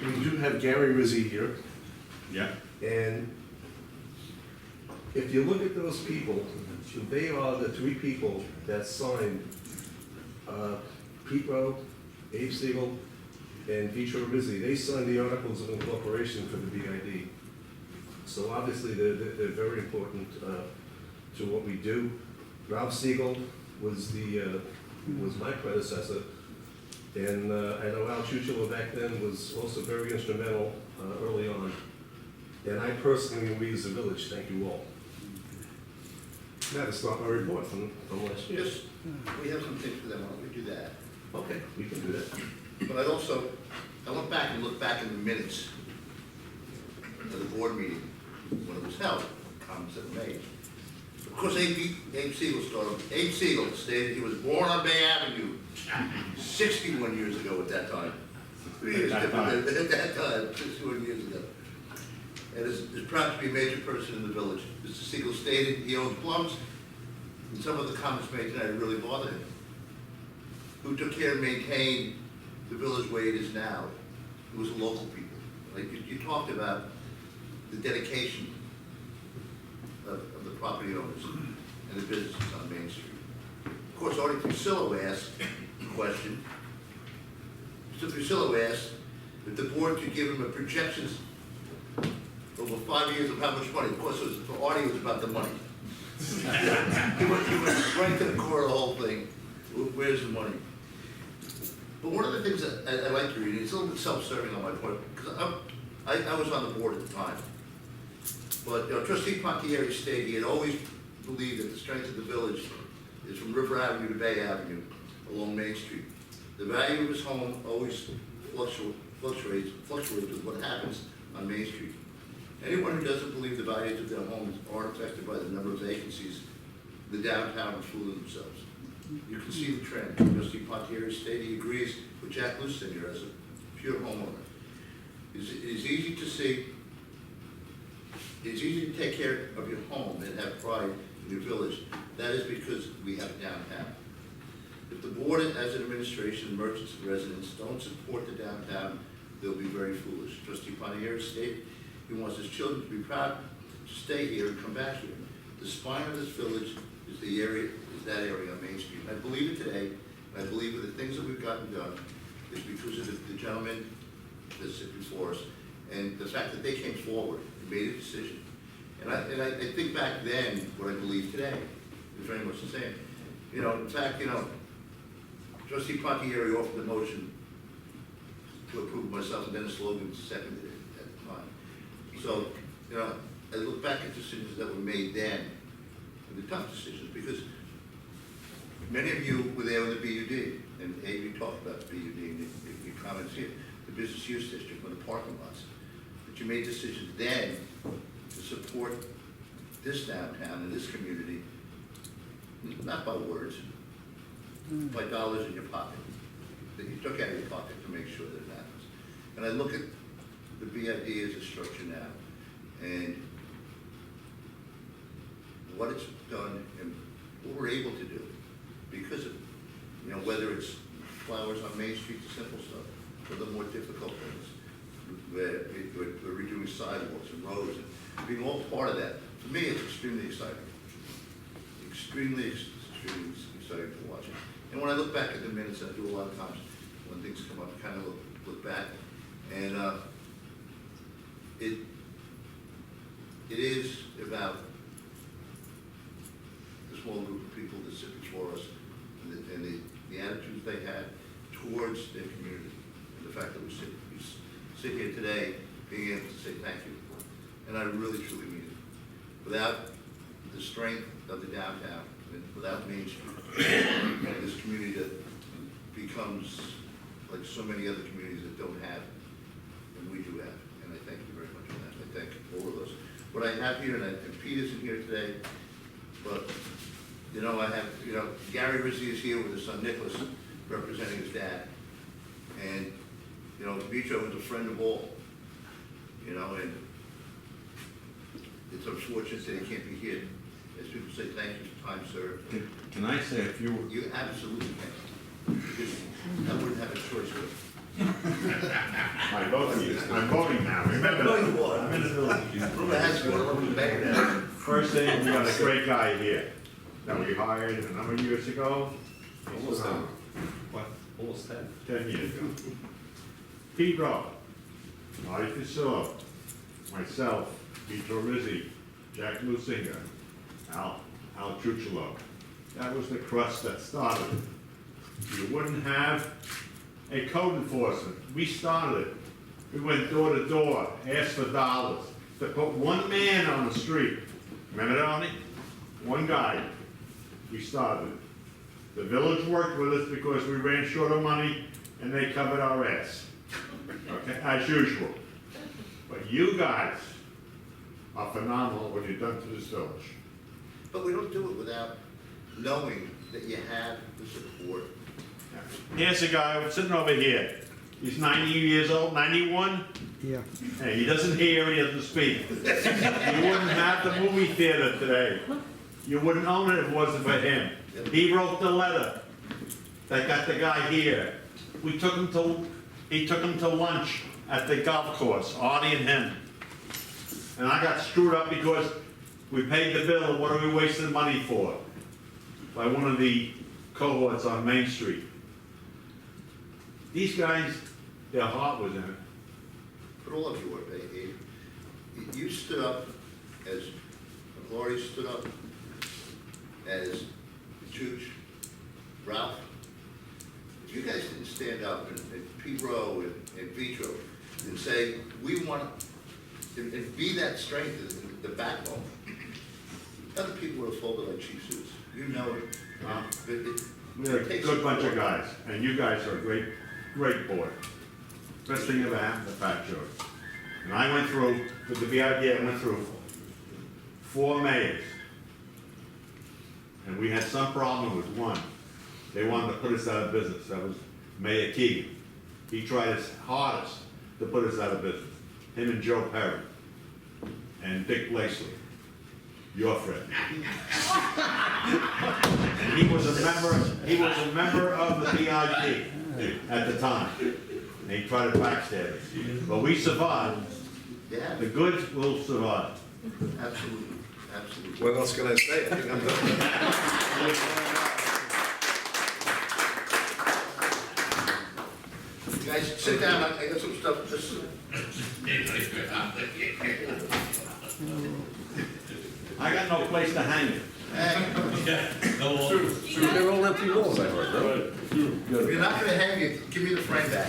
we do have Gary Rizzi here, Yeah. and if you look at those people, they are the three people that signed, Pete Rowe, Abe Siegel, and Vitro Rizzi. They signed the articles of incorporation for the BID. So obviously, they're very important to what we do. Ralph Siegel was was my predecessor, and I know Al Chuchula back then was also very instrumental early on. And I personally, and we as a village, thank you all. Now to start my report from last year. Just, we have some things for them, why don't we do that? Okay, we can do that. But I went back and looked back in the minutes of the board meeting when it was held, comments that were made. Of course, Abe Siegel started. Abe Siegel stated he was born on Bay Avenue 61 years ago at that time. At that time, 61 years ago. And is proud to be a major person in the village. Mr. Siegel stated he owns plums, and some of the comments made tonight really bothered him. Who took care and maintained the village the way it is now? It was the local people. Like you talked about the dedication of the property owners and the businesses on Main Street. Of course, Artie Fusillo asked the question. Mr. Fusillo asked if the board could give him a projections over 5 years of how much money. Of course, for Artie, it was about the money. he went right to the core of the whole thing. Where's the money? But one of the things that I like to read, it's a little bit self-serving on my part, because I was on the board at the time. But Trustee Pontieri stated he had always believed that the strength of the village is from River Avenue to Bay Avenue along Main Street. The value of his home always fluctuates with what happens on Main Street. Anyone who doesn't believe the values of their homes aren't affected by the number of vacancies in the downtown and fooling themselves. You can see the trend. Trustee Pontieri stated he agrees with Jack Lusinger as a pure homeowner. It's easy to see. It's easy to take care of your home and have pride in your village. That is because we have downtown. If the board, as an administration, merchants, and residents don't support the downtown, they'll be very foolish. Trustee Pontieri stated he wants his children to be proud to stay here and come back here. The spine of this village is that area on Main Street. And I believe it today, and I believe with the things that we've gotten done, is because of the gentlemen that sit before us, and the fact that they came forward and made a decision. And I think back then, what I believe today is very much the same. In fact, Trustee Pontieri offered the motion to approve myself, and Dennis Logan seconded it at the time. So, I look back at decisions that were made then, and the tough decisions, because many of you were there with the BUD, and Abe, you talked about the BUD in your comments here, the business use district, with the parking lots. But you made decisions then to support this downtown and this community, not by words, by dollars in your pocket, that you took out of your pocket to make sure that it happens. And I look at the BID as a structure now, and what it's done and what we're able to do because of, whether it's flowers on Main Street, the simple stuff, or the more difficult things, where we're redoing sidewalks and roads, and being all part of that. For me, it's extremely exciting. Extremely exciting to watch it. And when I look back at the minutes, and I do a lot of times when things come up, I kind of look back, and it is about the small group of people that sit before us and the attitudes they had towards their community, and the fact that we sit here today being able to say thank you. And I really truly mean it. Without the strength of the downtown, and without Main Street, and this community that becomes like so many other communities that don't have, and we do have. And I thank you very much for that. I thank all of us. What I have here, and Pete isn't here today, but I have, Gary Rizzi is here with his son Nicholas, representing his dad. And, Vitro is a friend of all, and it's unfortunate that he can't be here. As people say, thank you for time served. Can I say a few? You absolutely can. Because I wouldn't have a choice with I vote for you. I'm voting now, remember? No, you are. I'm in the village. it. I'm gonna ask you, what about the mayor now? First thing, we got a great guy here that we hired a number of years ago. Almost 10. What? Almost 10. 10 years ago. Pete Rowe, Marty Fusillo, myself, Vito Rizzi, Jack Lusinger, Al Trucciolo. That was the crust that started it. You wouldn't have a code enforcement. We started it. We went door to door, asked for dollars to put one man on the street. Remember that, Arnie? One guy. We started it. The village worked with us because we ran short of money and they covered our ass. Okay, as usual. But you guys are phenomenal what you've done to this village. But we don't do it without knowing that you have the support. Here's a guy sitting over here. He's 90 years old, 91. Yeah. Hey, he doesn't hear, he doesn't speak. You wouldn't have the movie theater today. You wouldn't own it if it wasn't for him. He wrote the letter that got the guy here. He took him to lunch at the golf course, Artie and him. And I got screwed up because we paid the bill, and what are we wasting money for? By one of the cohorts on Main Street. These guys, their heart was in it. But all of you were, Dave. You stood up as, Gloria stood up as Chooch, Ralph. If you guys didn't stand up, and Pete Rowe and Vitro, and say, we want, and be that strength, the backbone, other people would have folded like cheap suits. You know it. We're a good bunch of guys, and you guys are a great board. Best thing ever happened to Patchogue. And I went through, with the BID, I went through 4 mayors. And we had some problem with one. They wanted to put us out of business. That was Mayor Krieger. He tried his hardest to put us out of business. Him and Joe Perry. And Dick Lacey. Your friend. And he was a member of the BID at the time. And he tried to backstab us. But we survived. Yeah, The goods will survive. absolutely, absolutely. What else can I say? I think I'm done. You guys, sit down, I got some stuff, just. I got no place to hang it. They're all empty walls, I heard, right? If you're not gonna hang it, give me the frame back.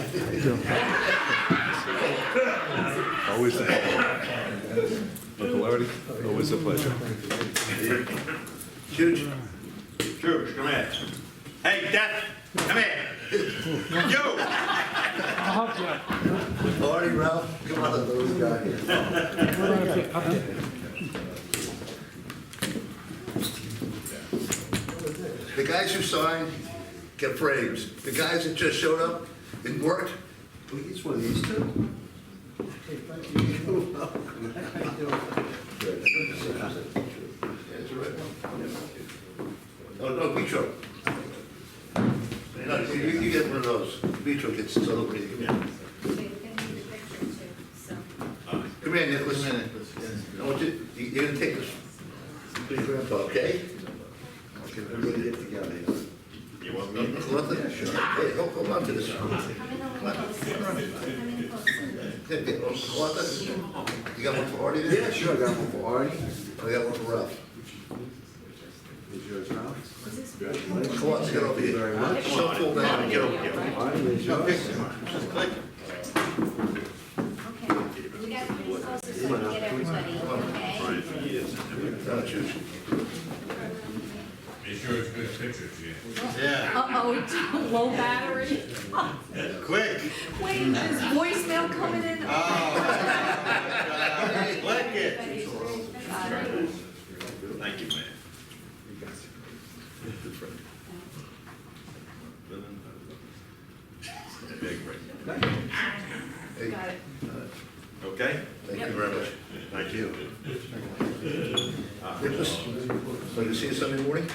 Always a pleasure. Uncle Larry, always a pleasure. Huge. George, come here. Hey, Dad, come here. You! Marty, Ralph, come on, those guys. The guys who signed get frames. The guys that just showed up and worked, Can we each one of these two? oh, no, Vitro. No, you get one of those. Vitro gets celebrated. Come here. Come here, Nicholas. I want you, you're gonna take this. To your grandpa, okay? Okay, everybody get together here. You want me? Yeah, sure. Hey, hold on to this. Come on. You got one for Artie there? Yeah, sure, I got one for Artie. I got one for Ralph. Is yours, Ralph? Come on, get over here. Very much. So full down and get over here. Artie, is No, yours? just click. Okay, we got to be closer so we can get everybody, okay? No, choose. Make sure it's good pictures, yeah. Yeah. Uh-oh, low battery. Quick. Wait, is voicemail coming in? Click it. Thank you, man. Hey, Got it. Okay? Thank you very much. Thank you. Nicholas, so you see us Sunday morning?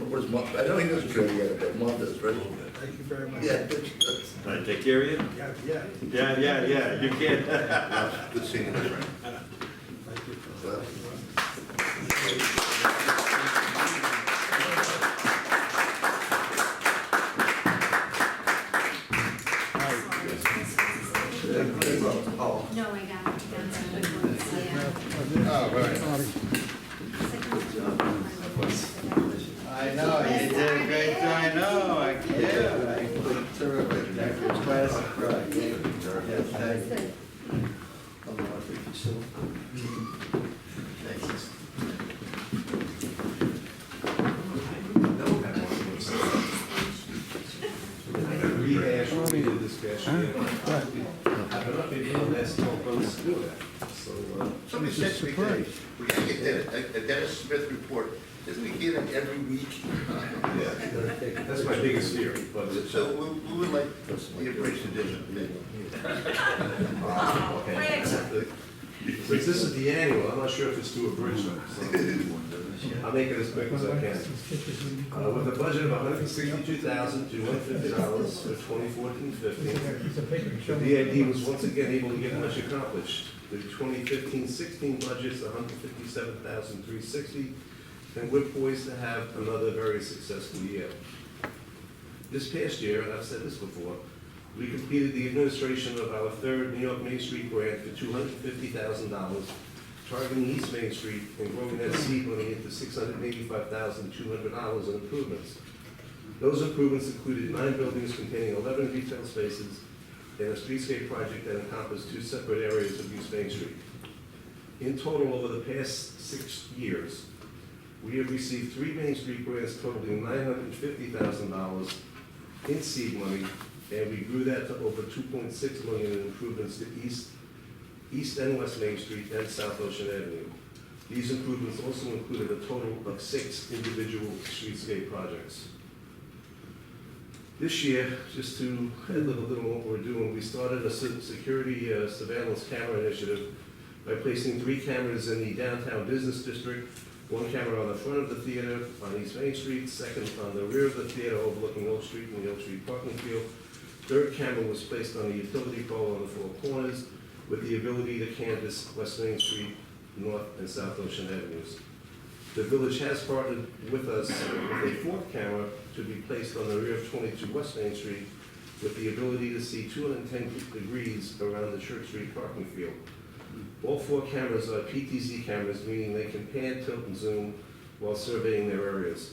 What is Mark? I know he doesn't care yet, but Mark does, right? Thank you very much. Yeah. All right, take care of you? Yeah, you can't. Good seeing you, my friend. Thank you. Well, Oh. No, I got it. Yeah. Oh, right. I know, you did a great job, I know, yeah. Terrific, that was classic, right. Yes, thank you. Rehash what we did this past year. I've been up here for the last 12 months to do that. So, somebody said to me today, we gotta get a Dennis Smith report. Isn't he getting every week? yeah, that's my biggest fear, but it's, So we would like the appraised condition. okay. Since this is the annual, I'm not sure if it's too abridged, so I'll make it as quick as I can. With a budget of $162,250 for 2014-15, the DID was once again able to get much accomplished. The 2015-16 budget's $157,360, and we're poised to have another very successful year. This past year, and I've said this before, we completed the administration of our third New York Main Street grant for $250,000, targeting East Main Street and growing that seed money into $685,200 in improvements. Those improvements included 9 buildings containing 11 retail spaces and a streetscape project that encompassed 2 separate areas of East Main Street. In total, over the past 6 years, we have received 3 Main Street grants totaling $950,000 in seed money, and we grew that to over $2.6 million in improvements to East and West Main Street and South Ocean Avenue. These improvements also included a total of 6 individual streetscape projects. This year, just to add a little what we're doing, we started a security surveillance camera initiative by placing 3 cameras in the downtown business district, 1 camera on the front of the theater on East Main Street, 2nd on the rear of the theater overlooking Oak Street and the Oak Street parking field. 3rd camera was placed on the utility pole on the 4 corners with the ability to canvass West Main Street, North and South Ocean Avenues. The village has partnered with us with a 4th camera to be placed on the rear of 22 West Main Street with the ability to see 210 degrees around the Church Street parking field. All 4 cameras are PTZ cameras, meaning they can pan, tilt, and zoom while surveying their areas.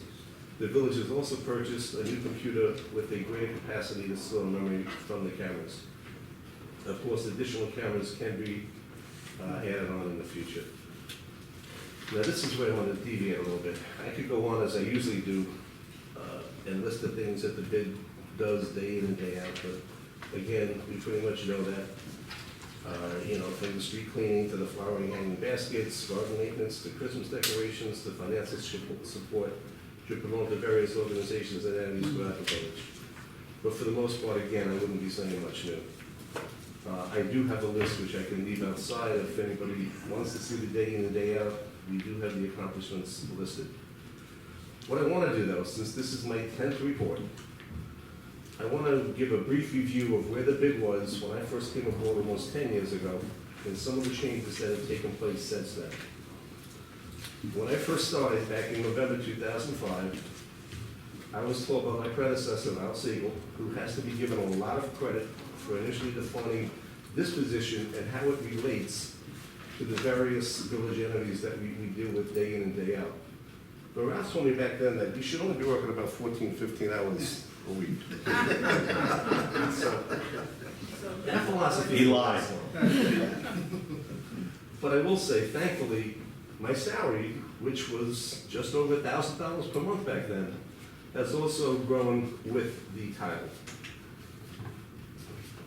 The village has also purchased a new computer with a greater capacity to store memory from the cameras. Of course, additional cameras can be added on in the future. Now, this is where I want to deviate a little bit. I could go on as I usually do and list the things that the bid does day in and day out, but again, we pretty much know that. From the street cleaning to the flowering hanging baskets, garden maintenance, to Christmas decorations, to financial support to promote the various organizations and entities throughout the village. But for the most part, again, I wouldn't be saying much new. I do have a list which I can leave outside if anybody wants to see the day in and day out. We do have the accomplishments listed. What I want to do, though, since this is my 10th report, I want to give a brief review of where the bid was when I first came aboard almost 10 years ago, and some of the changes that have taken place since then. When I first started back in November 2005, I was told by my predecessor, Al Siegel, who has to be given a lot of credit for initially defining this position and how it relates to the various village entities that we deal with day in and day out. But Ralph told me back then that you should only be working about 14, 15 hours a week. So, that philosophy. He lied. But I will say, thankfully, my salary, which was just over $1,000 per month back then, has also grown with the title.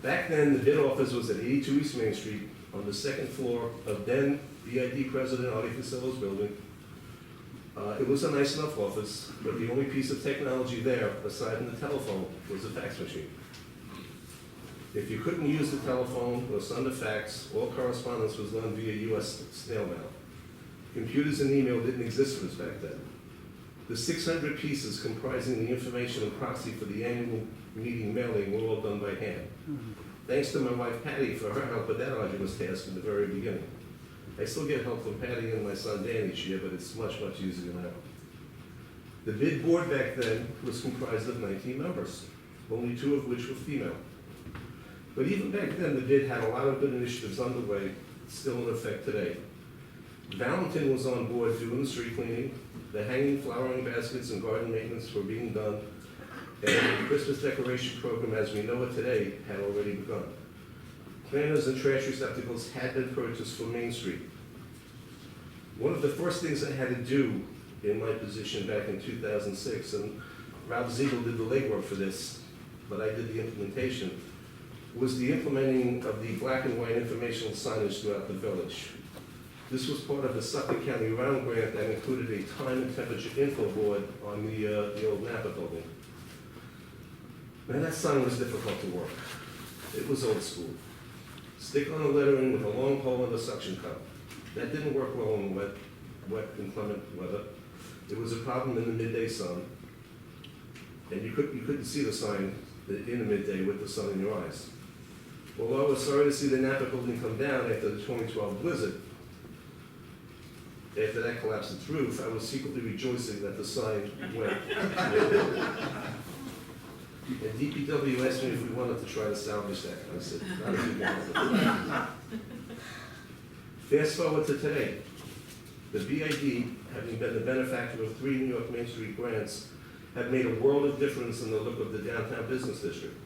Back then, the bid office was at 82 East Main Street on the 2nd floor of then BID President Artie Casillo's building. It was a nice enough office, but the only piece of technology there, aside from the telephone, was a fax machine. If you couldn't use the telephone or send a fax, all correspondence was done via U.S. snail mail. Computers and email didn't exist for us back then. The 600 pieces comprising the information and proxy for the annual meeting mailing were all done by hand. Thanks to my wife Patty for her help with that arduous task in the very beginning. I still get help from Patty and my son Dan each year, but it's much, much easier now. The bid board back then was comprised of 19 members, only 2 of which were female. But even back then, the bid had a lot of good initiatives underway, still in effect today. Valentin was on board doing the street cleaning, the hanging flowering baskets and garden maintenance were being done, and the Christmas decoration program as we know it today had already begun. Planters and trash receptacles had been purchased for Main Street. One of the first things I had to do in my position back in 2006, and Ralph Ziegel did the legwork for this, but I did the implementation, was the implementing of the black and white informational signage throughout the village. This was part of the Suffolk County round grant that included a time and temperature info board on the old Napa building. Man, that sign was difficult to work. It was old school. Stick on the lettering with a long pole and a suction cup. That didn't work well in wet inclement weather. It was a problem in the midday sun. And you couldn't see the sign in the midday with the sun in your eyes. Although I was sorry to see the Napa building come down after the 2012 blizzard, after that collapsed its roof, I was secretly rejoicing that the sign went. And DPW asked me if we wanted to try to salvage that. I said, not if you can. Fast forward to today. The BID, having been the benefactor of 3 New York Main Street grants, have made a world of difference in the look of the downtown business district.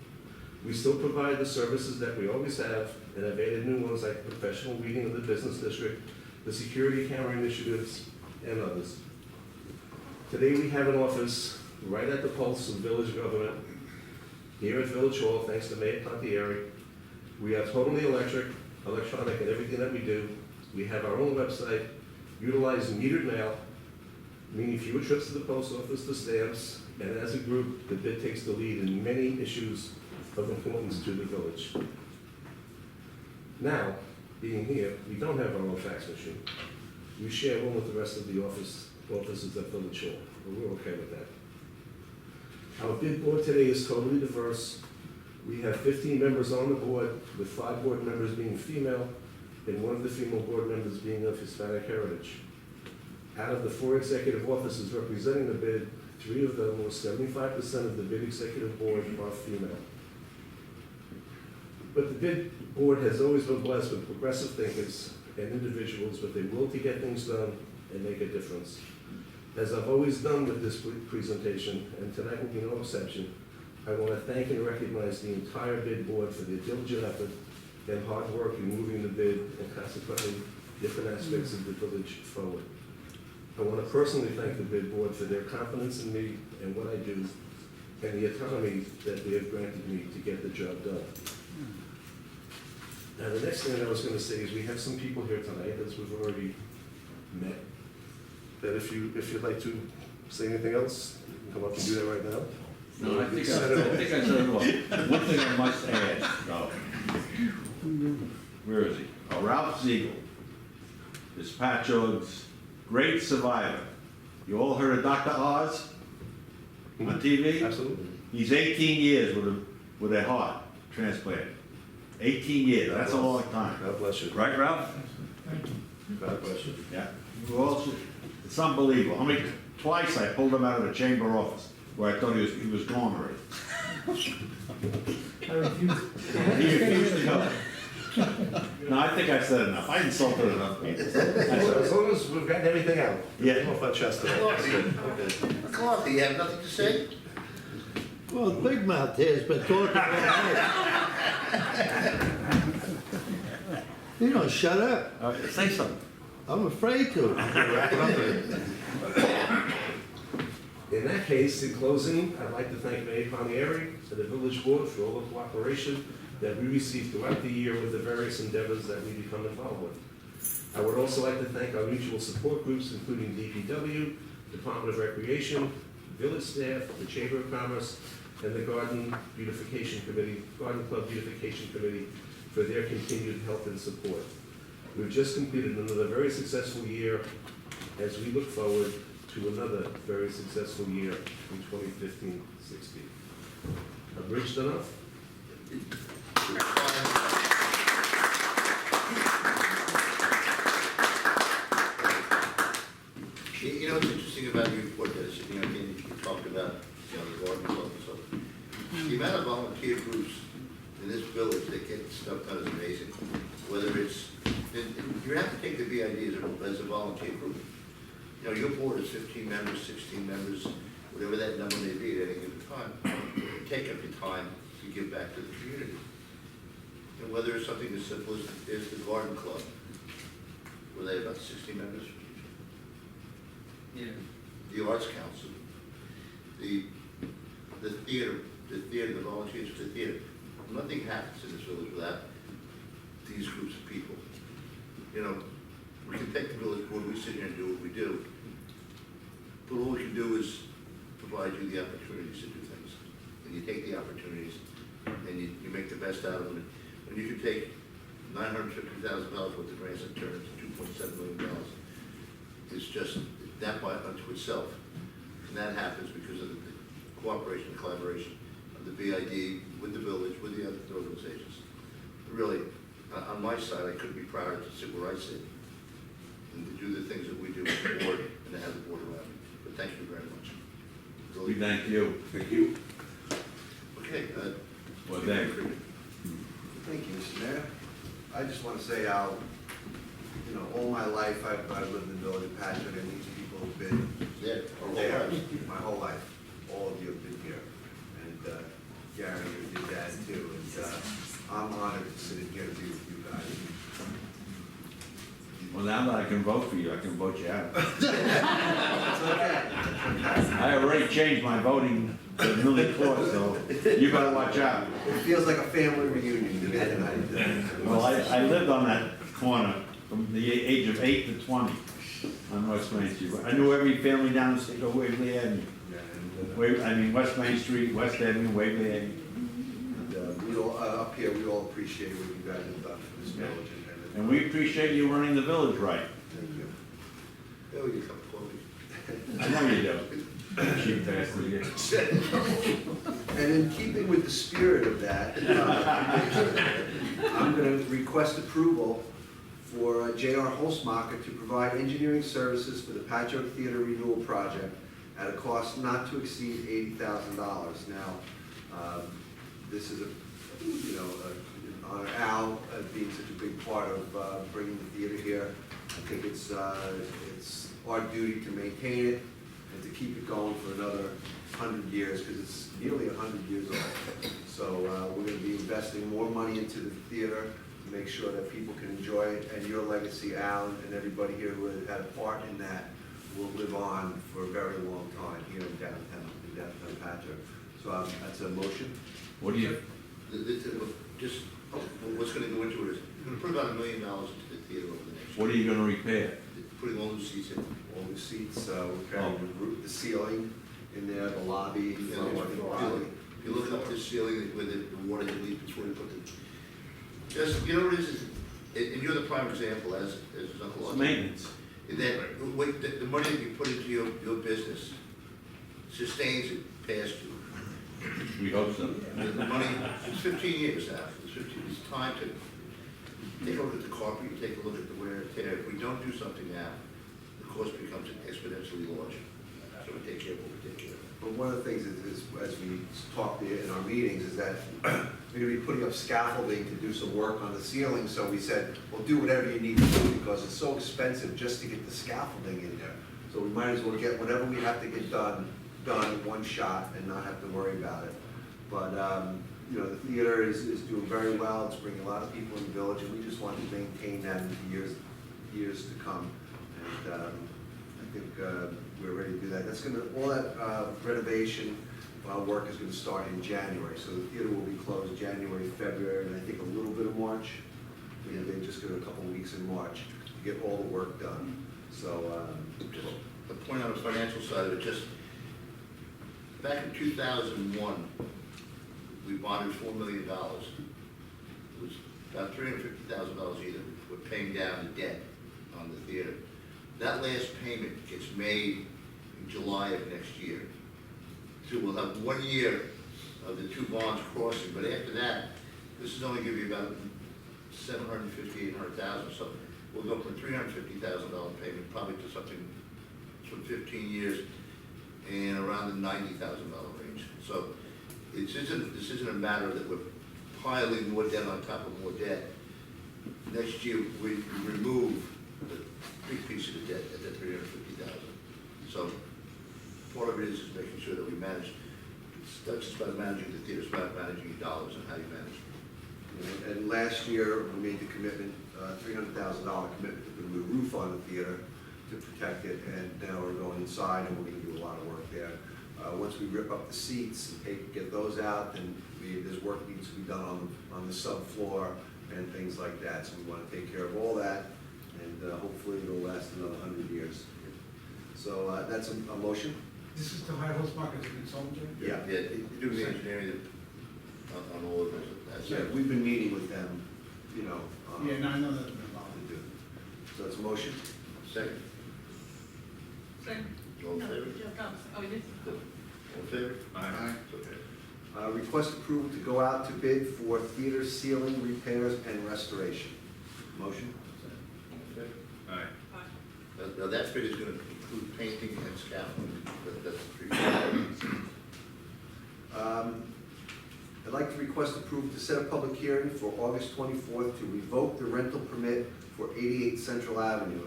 We still provide the services that we always have, and have added new ones like the professional reading of the business district, the security camera initiatives, and others. Today we have an office right at the pulse of village government, here at Village Hall, thanks to Mayor Pontieri. We are totally electronic in everything that we do. We have our own website, utilize metered mail, meaning fewer trips to the post office for stamps, and as a group, the bid takes the lead in many issues of importance to the village. Now, being here, we don't have our own fax machine. We share one with the rest of the offices at Village Hall, but we're okay with that. Our bid board today is totally diverse. We have 15 members on the board, with 5 board members being female, and 1 of the female board members being of Hispanic heritage. Out of the 4 executive officers representing the bid, 3 of them, or 75% of the bid executive board, are female. But the bid board has always been blessed with progressive thinkers and individuals with a will to get things done and make a difference. As I've always done with this presentation, and tonight will be no exception, I want to thank and recognize the entire bid board for their diligent effort and hard work in moving the bid and consequently different aspects of the village forward. I want to personally thank the bid board for their confidence in me and what I do, and the autonomy that they have granted me to get the job done. Now, the next thing I was going to say is we have some people here tonight, as we've already met, that if you'd like to say anything else, you can come up and do that right now. No, I think I said it all. One thing I must add, no. Where is he? Oh, Ralph Ziegel is Patchogue's great survivor. You all heard of Dr. Oz on TV? Absolutely. He's 18 years with a heart transplant. 18 years, that's a long time. God bless you. Right, Ralph? God bless you. Yeah. It's unbelievable. Twice I pulled him out of the chamber office where I thought he was gone already. I refuse. He refused to go. No, I think I said enough. I insulted enough people. As long as we've gotten everything out. Yeah. Off our chest today. McCarthy, you have nothing to say? Well, Big Mouth here's been talking all night. You don't shut up. Say something. I'm afraid to. In that case, in closing, I'd like to thank Mayor Pontieri and the village board for all the cooperation that we received throughout the year with the various endeavors that we become involved with. I would also like to thank our mutual support groups, including DPW, Department of Recreation, village staff, the Chamber of Commerce, and the Garden Beautification Committee, Garden Club Beautification Committee for their continued help and support. We've just completed another very successful year as we look forward to another very successful year in 2015-16. Abridged enough? You know what's interesting about your report, Dennis, you know, again, you talked about, you know, the garden club and so on. The amount of volunteer groups in this village that get stuff done is amazing. Whether it's, and you have to take the BID as a volunteer group. You know, your board is 15 members, 16 members, whatever that number may be at any given time. Take up the time to give back to the community. And whether it's something as simple as the garden club, were they about 60 members? Yeah. The Arts Council, the theater, the volunteers for the theater. Nothing happens in this village without these groups of people. You know, we can take the village board, we sit here and do what we do, but all we can do is provide you the opportunities to do things. And you take the opportunities and you make the best out of them. And you can take $950,000 worth of grants and turn it to $2.7 million. It's just that by unto itself. And that happens because of the cooperation and collaboration of the BID with the village, with the other organizations. Really, on my side, I couldn't be prouder to sit where I sit and to do the things that we do with the board and to have the board around me. But thank you very much. We thank you. Thank you. Okay. Well, thank you. Thank you, Mr. Mayor. I just want to say how, you know, all my life I've lived in the village of Patchogue, and these people have been Yeah, there my whole life. All of you have been here. And Gary, your dad too. And I'm honored to sit in here and be with you guys. Well, now that I can vote for you, I can vote you out. It's okay. I already changed my voting to Millie Claus, so you better watch out. It feels like a family reunion today tonight. Well, I lived on that corner from the age of 8 to 20 on West Main Street. I knew every family down the street, Waverly Avenue. West Main Street, West Avenue, Waverly Avenue. And we all, up here, we all appreciate what you guys have done for this village. And we appreciate you running the village right. Thank you. Oh, you come close. I know you do. Cheap bastard, you. And in keeping with the spirit of that, I'm going to request approval for J.R. Holzmacher to provide engineering services for the Patchogue Theater renewal project at a cost not to exceed $80,000. Now, this is an honor Al being such a big part of bringing the theater here. I think it's our duty to maintain it and to keep it going for another 100 years, because it's nearly 100 years old. So we're going to be investing more money into the theater to make sure that people can enjoy it, and your legacy, Al, and everybody here who had a part in that will live on for a very long time here in downtown Patchogue. So that's a motion. What do you? Just what's going to go into it is we're going to put about $1 million into the theater over the next year. What are you going to repair? Putting all new seats in. All the seats, we're carrying the roof, the ceiling in there, the lobby, If you look up the ceiling where the water can leak before you put the, just, you know what it is, and you're the prime example as Uncle It's Arthur. maintenance. That the money that you put into your business sustains it past you. We hope so. The money, it's 15 years now, it's time to take a look at the carpet, you take a look at the wear and tear. If we don't do something now, the cost becomes exponentially larger. So we take care of what we take care of. But one of the things is as we talked in our meetings, is that we're gonna be putting up scaffolding to do some work on the ceiling, so we said, well, do whatever you need to do, because it's so expensive just to get the scaffolding in there. So we might as well get whatever we have to get done one shot and not have to worry about it. But, you know, the theater is doing very well, it's bringing a lot of people in the village, and we just want to maintain that in the years to come. And I think we're ready to do that. That's gonna, all that renovation work is gonna start in January. So the theater will be closed January, February, and I think a little bit of March. They just got a couple of weeks in March to get all the work done. So Just to point out the financial side of it, just back in 2001, we bonded $4 million. It was about $350,000 either. We're paying down the debt on the theater. That last payment gets made in July of next year. So we'll have 1 year of the two bonds crossing, but after that, this is only gonna be about $750,000, $800,000, so we'll go from $350,000 payment probably to something from 15 years and around the $90,000 range. So this isn't a matter that we're piling more debt on top of more debt. Next year, we remove the big piece of the debt at that $350,000. So part of it is making sure that we manage. It's not just about managing the theater, it's about managing your dollars and how you manage them. And last year, we made the commitment, $300,000 commitment to put a new roof on the theater to protect it, and now we're going inside and we're gonna do a lot of work there. Once we rip up the seats and get those out, then there's work needs to be done on the subfloor and things like that. So we wanna take care of all that, and hopefully it'll last another 100 years. So that's a motion? This is to hire Holzbach as a consultant? Yeah. Yeah, you do the engineering on all of it. That's Yeah, it. we've been meeting with them, you know. Yeah, no, I know that's been involved. To do. So it's a motion? Second. Second. All in No, favor? oh, we did. All in favor? Aye. Okay. Request approval to go out to bid for theater ceiling repairs and restoration. Motion? All in favor? Aye. Now that bid is gonna include painting and scaffolding, that's the three. I'd like to request approval to set a public hearing for August 24th to revoke the rental permit for 88 Central Avenue.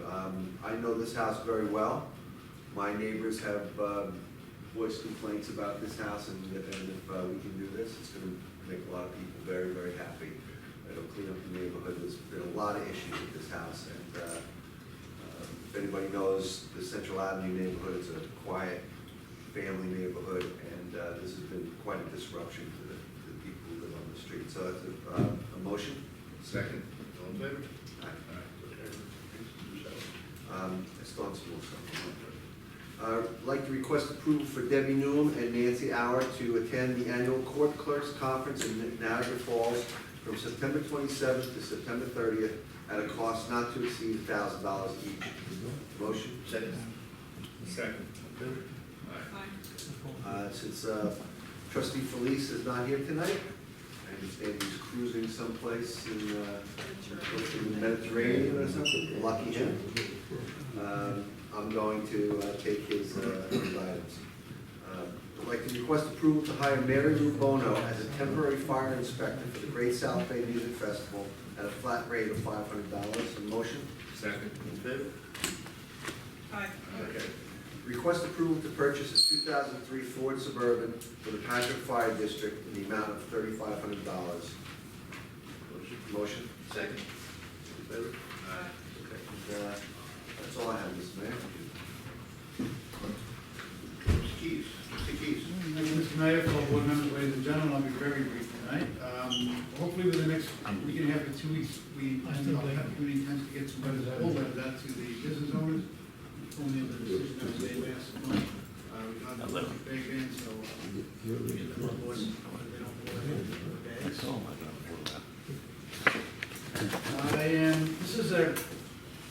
I know this house very well. My neighbors have voiced complaints about this house, and if we can do this, it's gonna make a lot of people very, very happy. It'll clean up the neighborhood. There's been a lot of issues with this house, and if anybody knows the Central Avenue neighborhood, it's a quiet family neighborhood, and this has been quite a disruption to the people who live on the street. So it's a motion. Second. All in favor? Aye. Okay. I still have some more stuff. I'd like to request approval for Debbie Newham and Nancy Hour to attend the annual Court Clerks Conference in Niagara Falls from September 27th to September 30th at a cost not to exceed $1,000 each. Motion? Second. Second. All in favor? Aye. Since Trustee Felice is not here tonight, I understand he's cruising someplace in the Mediterranean or something, lucky him. I'm going to take his items. I'd like to request approval to hire Mary Lou Bono as a temporary fire inspector for the Great South Bay Music Festival at a flat rate of $500. Motion? Second. In favor? Aye. Okay. Request approval to purchase a 2003 Ford Suburban for the Patchogue Fire District in the amount of $3,500. Motion? Second. In favor? Aye. Okay. And, that's all I have, Mr. Mayor. Trustee Keyes. Trustee Keyes. Thank you, Mr. Mayor, fellow board members, ladies and gentlemen, I'll be very brief tonight. Hopefully within the next week and a half to 2 weeks, we intend to get some letters, all letters out to the business owners, only of the decision that was made last month. We got the big in, so get them on board, so they don't go ahead. This is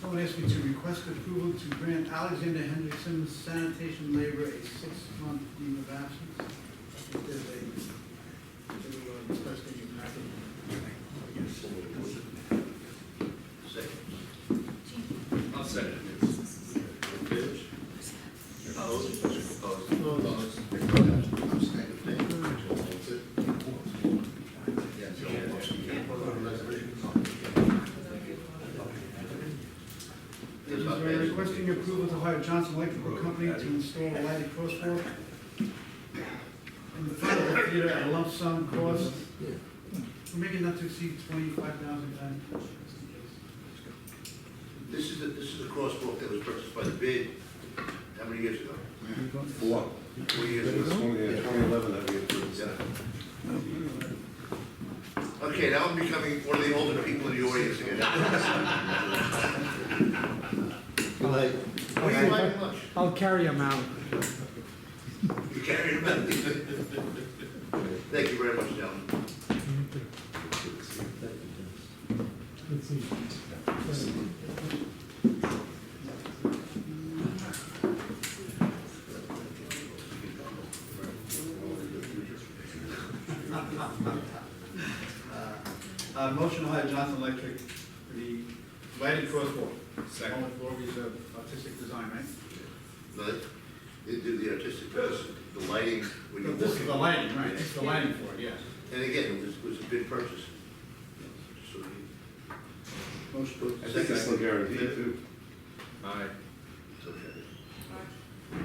someone asked me to request approval to grant Alexander Hendrickson sanitation labor a 6-month leave of absence. I think there's a request in your packet. Second. I'll second it. Opposed? Opposed? We're requesting approval to hire Johnson Electrical Company to install a lighted crosswalk in the front of the theater at a lump sum cost. We're making not to exceed $25,000. This is the crosswalk that was purchased by the bid, how many years ago? 4. 4 years It was ago. 2011 that we approved. Yeah. Okay, now I'm becoming one of the older people in the audience again. What are you having lunch? I'll carry them out. You carry them out. Thank you very much, gentlemen. Motion to hire Johnson Electric for the lighted crosswalk. Second. All for his artistic design, right? But they do the artistic, the lighting, when you This look is the at. lighting, right, this is the lighting for it, yes. And again, it was a big purchase. So we- Motion. I think it's still guaranteed too. Aye. it's okay.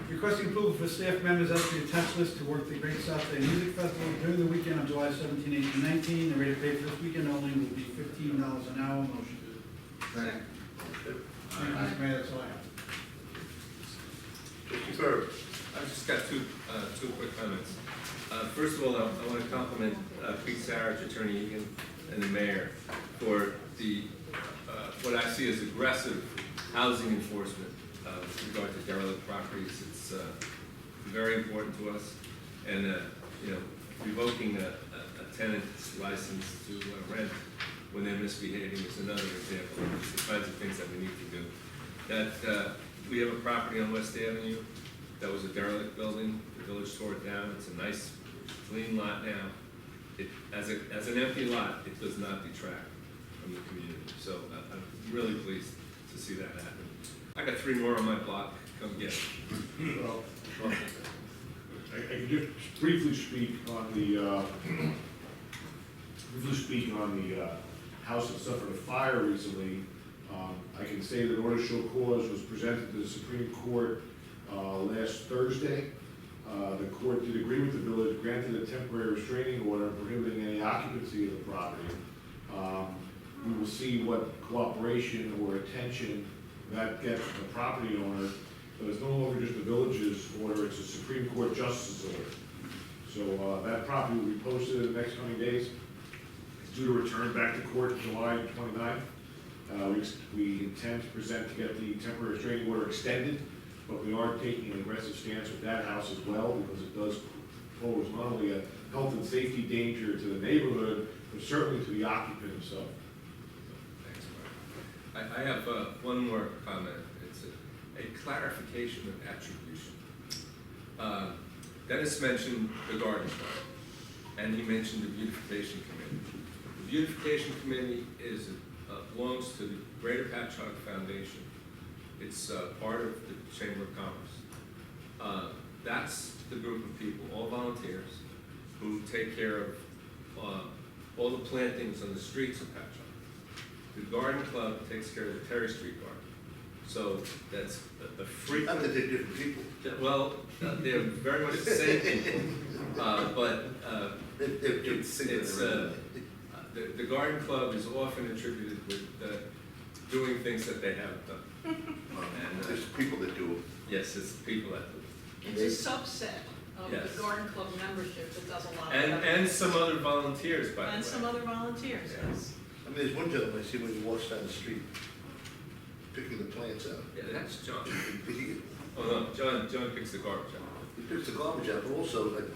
Requesting approval for staff members as the attached list to work the Great South Day Music Festival during the weekend on July 17, 18, 19. The rate of pay for this weekend only will be $15 an hour. Motion. Second. Okay. Thank you, Mr. Mayor, that's all I have. Trustee Ferb. I've just got two quick comments. First of all, I want to compliment Village Attorney Egan and the mayor for the, what I see as aggressive housing enforcement with regard to derelict properties. It's very important to us. And, you know, revoking a tenant's license to rent when they're misbehaving is another example of the kinds of things that we need to do. That we have a property on West Avenue that was a derelict building. The village tore it down. It's a nice, clean lot now. It, as an empty lot, it does not detract from the community. So I'm really pleased to see that happen. I got 3 more on my block. Come get it. Well, I can just briefly speak on the house that suffered a fire recently. I can say that order to show cause was presented to the Supreme Court last Thursday. The court did agree with the village, granted a temporary restraining order prohibiting any occupancy of the property. We will see what cooperation or attention that gets from the property owner, but it's no longer just the village's order, it's a Supreme Court justice's order. So that property will be posted in the next coming days. It's due to return back to court July 29th. We intend to present to get the temporary restraining order extended, but we are taking an aggressive stance with that house as well, because it does pose not only a health and safety danger to the neighborhood, but certainly to the occupant himself. Thanks, Mark. I have one more comment. It's a clarification of attribution. Dennis mentioned the garden club, and he mentioned the beautification committee. The beautification committee belongs to the Greater Patchogue Foundation. It's part of the Chamber of Commerce. That's the group of people, all volunteers, who take care of all the plantings on the streets of Patchogue. The garden club takes care of the Terry Street garden. So that's the frequent. Not that they're different people. Well, they're very much the same people, but the garden club is often attributed with doing things that they haven't done. And, There's people that do yes, it's the people that do it. It's a subset of Yes. the garden club membership that does a lot of that. And some other volunteers, by the way. And some other volunteers, yes. I mean, there's one gentleman I see when he walks down the street, picking the plants out. Yeah, that's John. He Oh, no, John picks the garbage out. picks the garbage out, but also, like,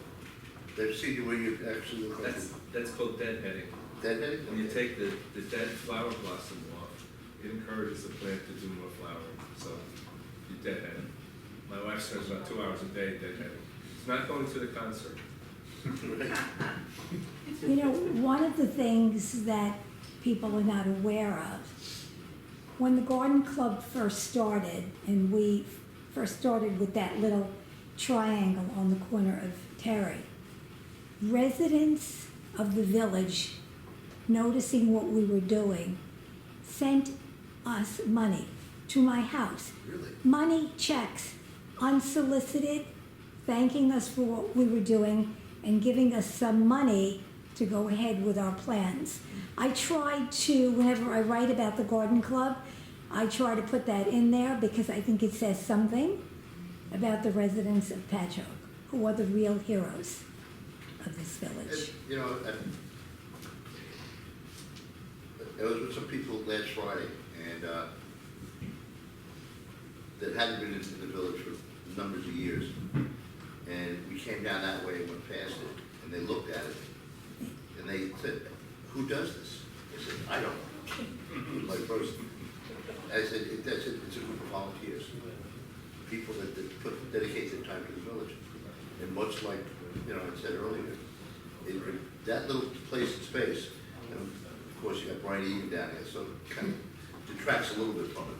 they've seen you where you actually look like That's called deadheading. deadheaded. When you take the dead flower blossom off, it encourages the plant to do more flowering, so you deadhead it. My wife spends about 2 hours a day deadheading. It's not going to the concert. You know, one of the things that people are not aware of, when the garden club first started, and we first started with that little triangle on the corner of Terry, residents of the village, noticing what we were doing, sent us money to my house. Really? Money, checks, unsolicited, thanking us for what we were doing and giving us some money to go ahead with our plans. I try to, whenever I write about the garden club, I try to put that in there because I think it says something about the residents of Patchogue, who are the real heroes of this village. You know, I was with some people last Friday, and that hadn't been in the village for numbers of years. And we came down that way and went past it, and they looked at it, and they said, "Who does this?" I said, "I don't know." My first, I said, it's a group of volunteers, people that dedicate their time to the village. And much like, you know, I said earlier, that little place in space, and of course you got Brian Egan down here, so it kind of detracts a little bit from it.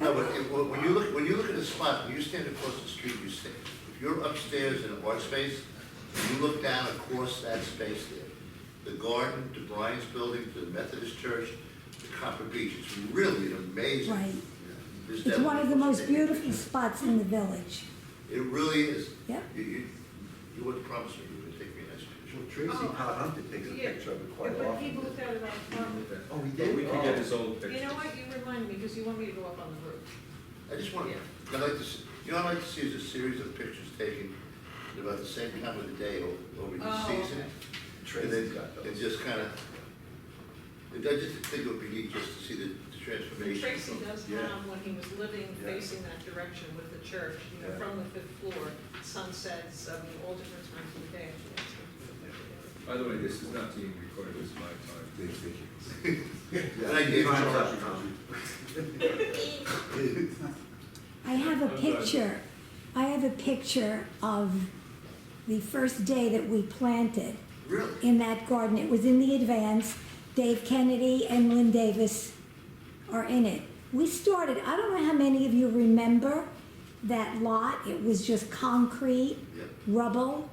No, but when you look at the spot, when you stand across the street, you stand. If you're upstairs in an art space, and you look down across that space there, the garden, to Brian's building, to the Methodist Church, to Copper Beach, it's really an amazing. Right. There's It's one of the most definitely- beautiful spots in the village. It really is. Yep. You wouldn't promise me you would take me a nice picture. Well, Tracy Hunter takes a Yeah. picture of it quite But often. he looked at it on, Oh, he Yeah, did? we can get his old you picture. know what, you reminded me, because you want me to go up on the roof. I just want, Yeah. I'd like to see, you know, I'd like to see is a series of pictures taken at about the same time of the day over the Oh, season. okay. And then, and just kind of, I just think it would be neat just to see the transformation. Tracy does Yeah. have, when he was living Yeah. facing that direction with the church, you know, Yeah. from the 5th floor, sunsets, I mean, all different times of the day. By the way, this is not being recorded, this is my time. And I gave I have a picture, of the first day that we planted Really? in that garden. It was in the advance. Dave Kennedy and Lynn Davis are in it. We started, I don't know how many of you remember that lot. It was just concrete, Yeah. rubble.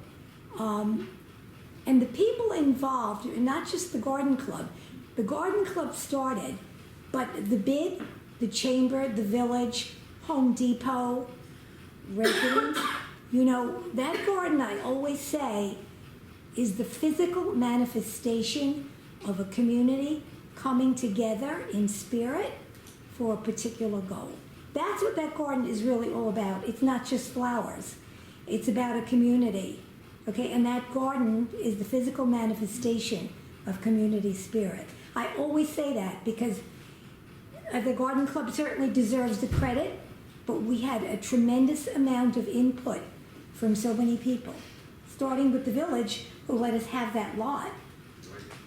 And the people involved, not just the garden club started, but the bid, the chamber, the village, Home Depot, residents, you know, that garden, I always say, is the physical manifestation of a community coming together in spirit for a particular goal. That's what that garden is really all about. It's not just flowers. It's about a community, okay? And that garden is the physical manifestation of community spirit. I always say that because the garden club certainly deserves the credit, but we had a tremendous amount of input from so many people, starting with the village who let us have that lot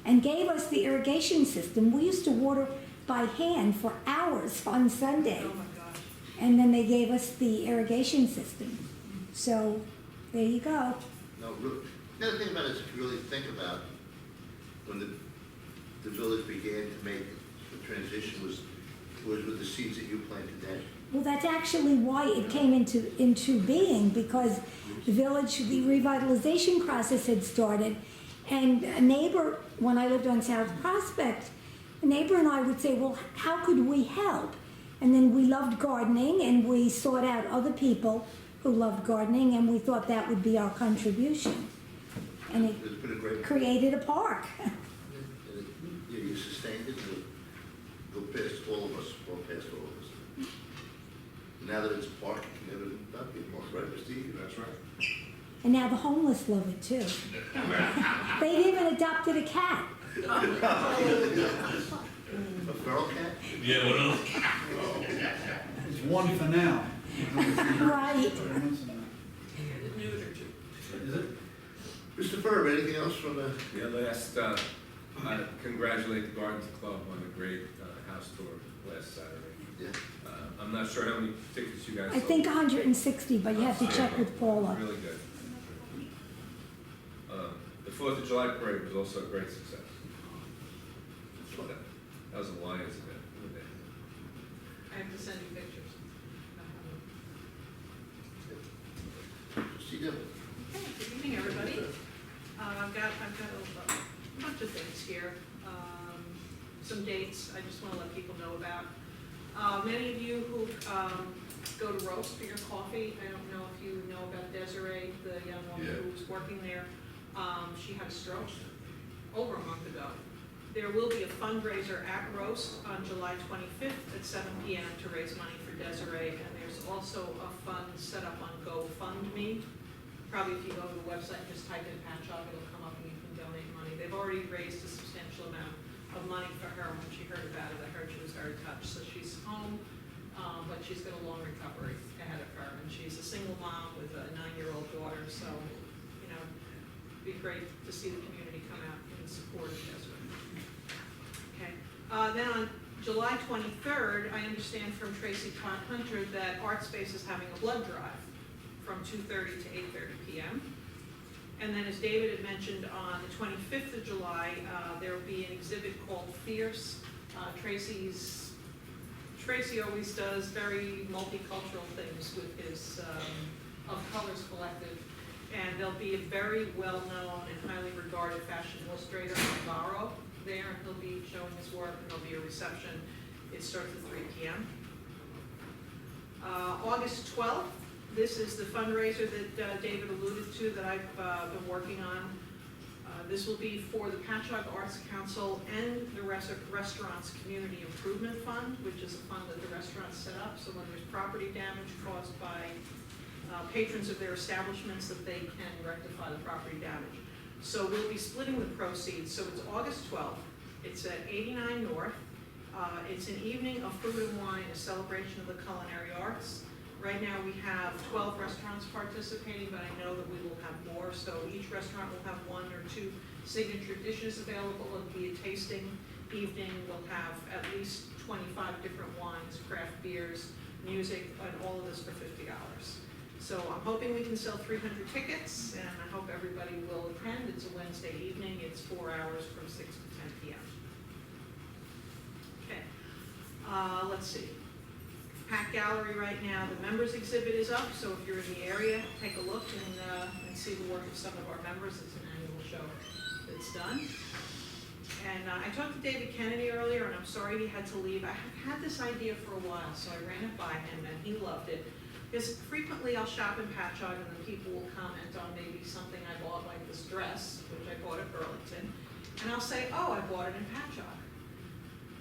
and gave us the irrigation system. We used to water by hand for hours on Sunday. Oh my gosh. And then they gave us the irrigation system. So there you go. No, really. The other thing about it is if you really think about when the village began to make the transition was with the seeds that you planted then. Well, that's actually why it came into being, because the village, the revitalization process had started, and a neighbor, when I lived on South Prospect, a neighbor and I would say, well, how could we help? And then we loved gardening, and we sought out other people who loved gardening, and we thought that would be our contribution. And it It's been a great. created a park. And you sustained it, and go past all of us, well past all of us. Now that it's a park, it can never not be a park, right, Mr. Egan? That's right. And now the homeless love it too. They even adopted a cat. A feral cat? Yeah, what else? It's one for now. Right. Nude or two. Is it? Mr. Ferb, anything else from the? Yeah, last, I congratulate the Gardens Club on the great house tour last Saturday. Yeah. I'm not sure how many tickets you guys I sold. think 160, but you have to check with Paula. Really good. The 4th of July parade was also a great success. That was a Lions event. I have to send you pictures. Trustee Devlin. Okay, good evening, everybody. I've got a bunch of things here. Some dates I just want to let people know about. Many of you who go to roast for your coffee, I don't know if you know about Desiree, the young woman who was working there. She had a stroke over a month ago. There will be a fundraiser at roast on July 25th at 7 p.m. to raise money for Desiree, and there's also a fund set up on GoFundMe. Probably if you go to the website, just type in Patchogue, it'll come up and you can donate money. They've already raised a substantial amount of money for her. When she heard about it, I heard she was very touched. So she's home, but she's got a long recovery ahead of her, and she's a single mom with a 9-year-old daughter, so, you know, it'd be great to see the community come out and support Jesuit. Okay, then on July 23rd, I understand from Tracy Todd Hunter that Art Space is having a blood drive from 2:30 to 8:30 p.m. And then, as David had mentioned, on the 25th of July, there will be an exhibit called Fierce. Tracy always does very multicultural things with his Of Colors Collective. And there'll be a very well-known and highly regarded fashion illustrator, Navarro, there. He'll be showing his work, and there'll be a reception. It starts at 3 p.m. August 12th, this is the fundraiser that David alluded to that I've been working on. This will be for the Patchogue Arts Council and the Restaurants Community Improvement Fund, which is a fund that the restaurants set up, so when there's property damage caused by patrons of their establishments, that they can rectify the property damage. So we'll be splitting the proceeds, so it's August 12th, it's at 89 North. It's an evening of food and wine, a celebration of the culinary arts. Right now, we have 12 restaurants participating, but I know that we will have more, so each restaurant will have 1 or 2 signature dishes available. It'll be a tasting evening. We'll have at least 25 different wines, craft beers, music, and all of this for $50. So I'm hoping we can sell 300 tickets, and I hope everybody will attend. It's a Wednesday evening. It's 4 hours from 6 to 10 p.m. Okay, let's see. Pack Gallery right now, the members exhibit is up, so if you're in the area, take a look and see the work of some of our members. It's an annual show that's done. And I talked to David Kennedy earlier, and I'm sorry he had to leave. I have had this idea for a while, so I ran it by him, and he loved it. Because frequently I'll shop in Patchogue, and then people will comment on maybe something I bought, like this dress, which I bought at Burlington, and I'll say, oh, I bought it in Patchogue.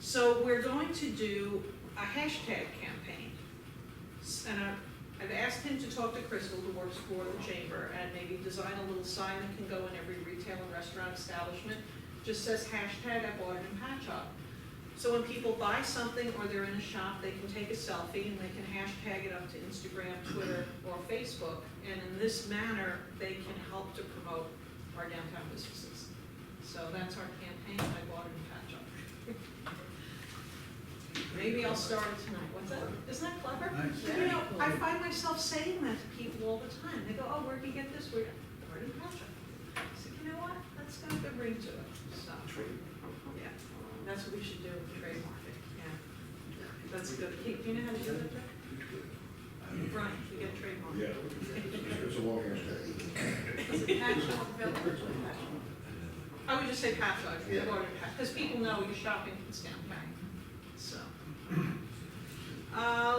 So we're going to do a hashtag campaign. And I've asked him to talk to Crystal, who works for the chamber, and maybe design a little sign that can go in every retail and restaurant establishment. Just says hashtag I bought it in Patchogue. So when people buy something or they're in a shop, they can take a selfie and they can hashtag it up to Instagram, Twitter, or Facebook. And in this manner, they can help to promote our downtown businesses. So that's our campaign, I bought it in Patchogue. Maybe I'll start it tonight. What's that? Isn't that clever? Nice. You know, I find myself saying that to people all the time. They go, oh, where'd you get this? We're in Patchogue. I said, you know what? That's got a good ring to it. So, yeah, that's what we should do with trademark it. Yeah, that's good. Do you know how to do that, Jack? Brian, you get a trademark. Yeah, it's a long hashtag. Is it Patchogue Village or Patchogue? I would just say Patchogue, Yeah. because people know you're shopping in downtown. So,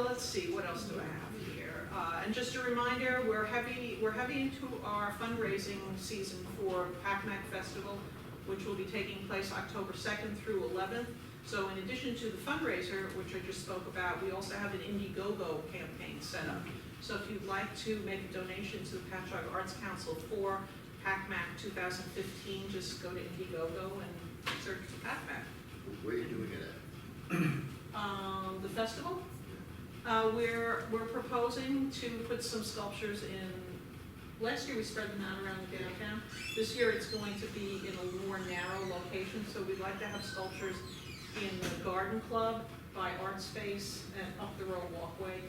let's see, what else do I have here? And just a reminder, we're heavy into our fundraising season for PACMAC Festival, which will be taking place October 2nd through 11th. So in addition to the fundraiser, which I just spoke about, we also have an Indiegogo campaign set up. So if you'd like to make a donation to the Patchogue Arts Council for PACMAC 2015, just go to Indiegogo and search for PACMAC. Where are you doing it at? The festival, we're proposing to put some sculptures in. Last year we spread them out around the downtown. This year it's going to be in a more narrow location, so we'd like to have sculptures in the Garden Club by Art Space and up the road walkway.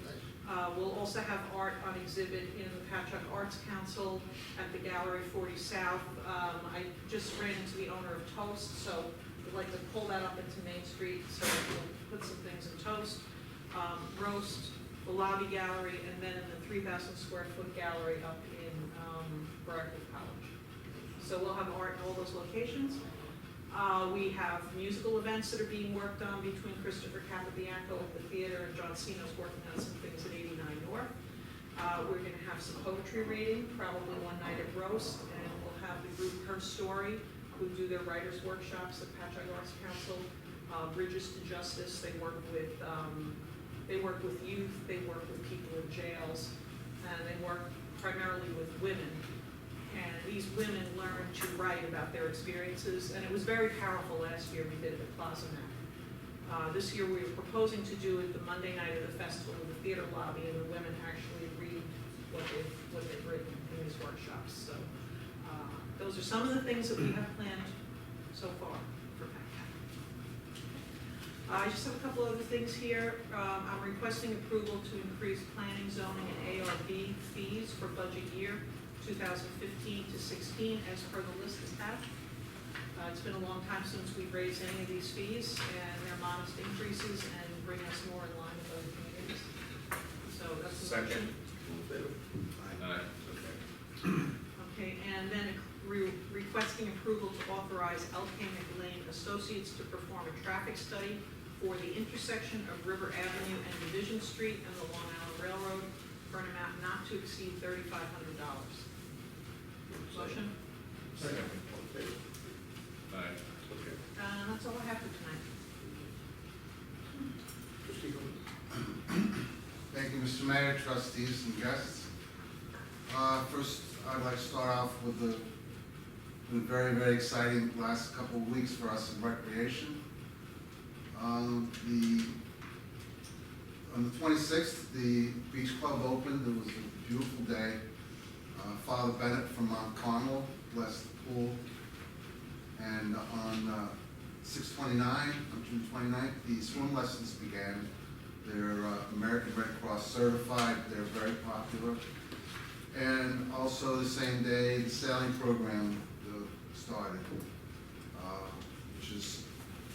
We'll also have art on exhibit in the Patchogue Arts Council at the Gallery 40 South. I just ran into the owner of Toast, so we'd like to pull that up into Main Street, so we'll put some things in Toast, Roast, the Lobby Gallery, and then in the 3,000 square foot gallery up in Berkeley College. So we'll have art in all those locations. We have musical events that are being worked on between Christopher Capobianco at the theater and John Cino's working on some things at 89 North. We're going to have some poetry reading, probably one night at Roast, and we'll have the group Her Story, who do their writers' workshops at Patchogue Arts Council. Bridges to Justice, they work with youth, they work with people in jails, and they work primarily with women. And these women learn to write about their experiences, and it was very powerful last year. We did it at Plaza Mac. This year, we were proposing to do it the Monday night of the festival in the theater lobby, and the women actually read what they've written in these workshops. So those are some of the things that we have planned so far for Patchogue. I just have a couple other things here. I'm requesting approval to increase planning, zoning, and ARB fees for budget year 2015 to 16 as per the list attached. It's been a long time since we've raised any of these fees, and they're modest increases and bring us more in line with other communities. So that's the motion. Second. Aye. Okay, and then requesting approval to authorize L.K. McLean Associates to perform a traffic study for the intersection of River Avenue and Division Street and the Long Island Railroad for an amount not to exceed $3,500. Motion? Second. Aye. That's all I have for tonight. Trustee Hilton. Thank you, Mr. Mayor, trustees, and guests. First, I'd like to start off with the very, very exciting last couple of weeks for us in recreation. On the 26th, the beach club opened. It was a beautiful day. Father Bennett from Mount Carmel blessed the pool. And on 6/29, on June 29th, the swim lessons began. They're American Red Cross certified. They're very popular. And also the same day, the sailing program started, which is,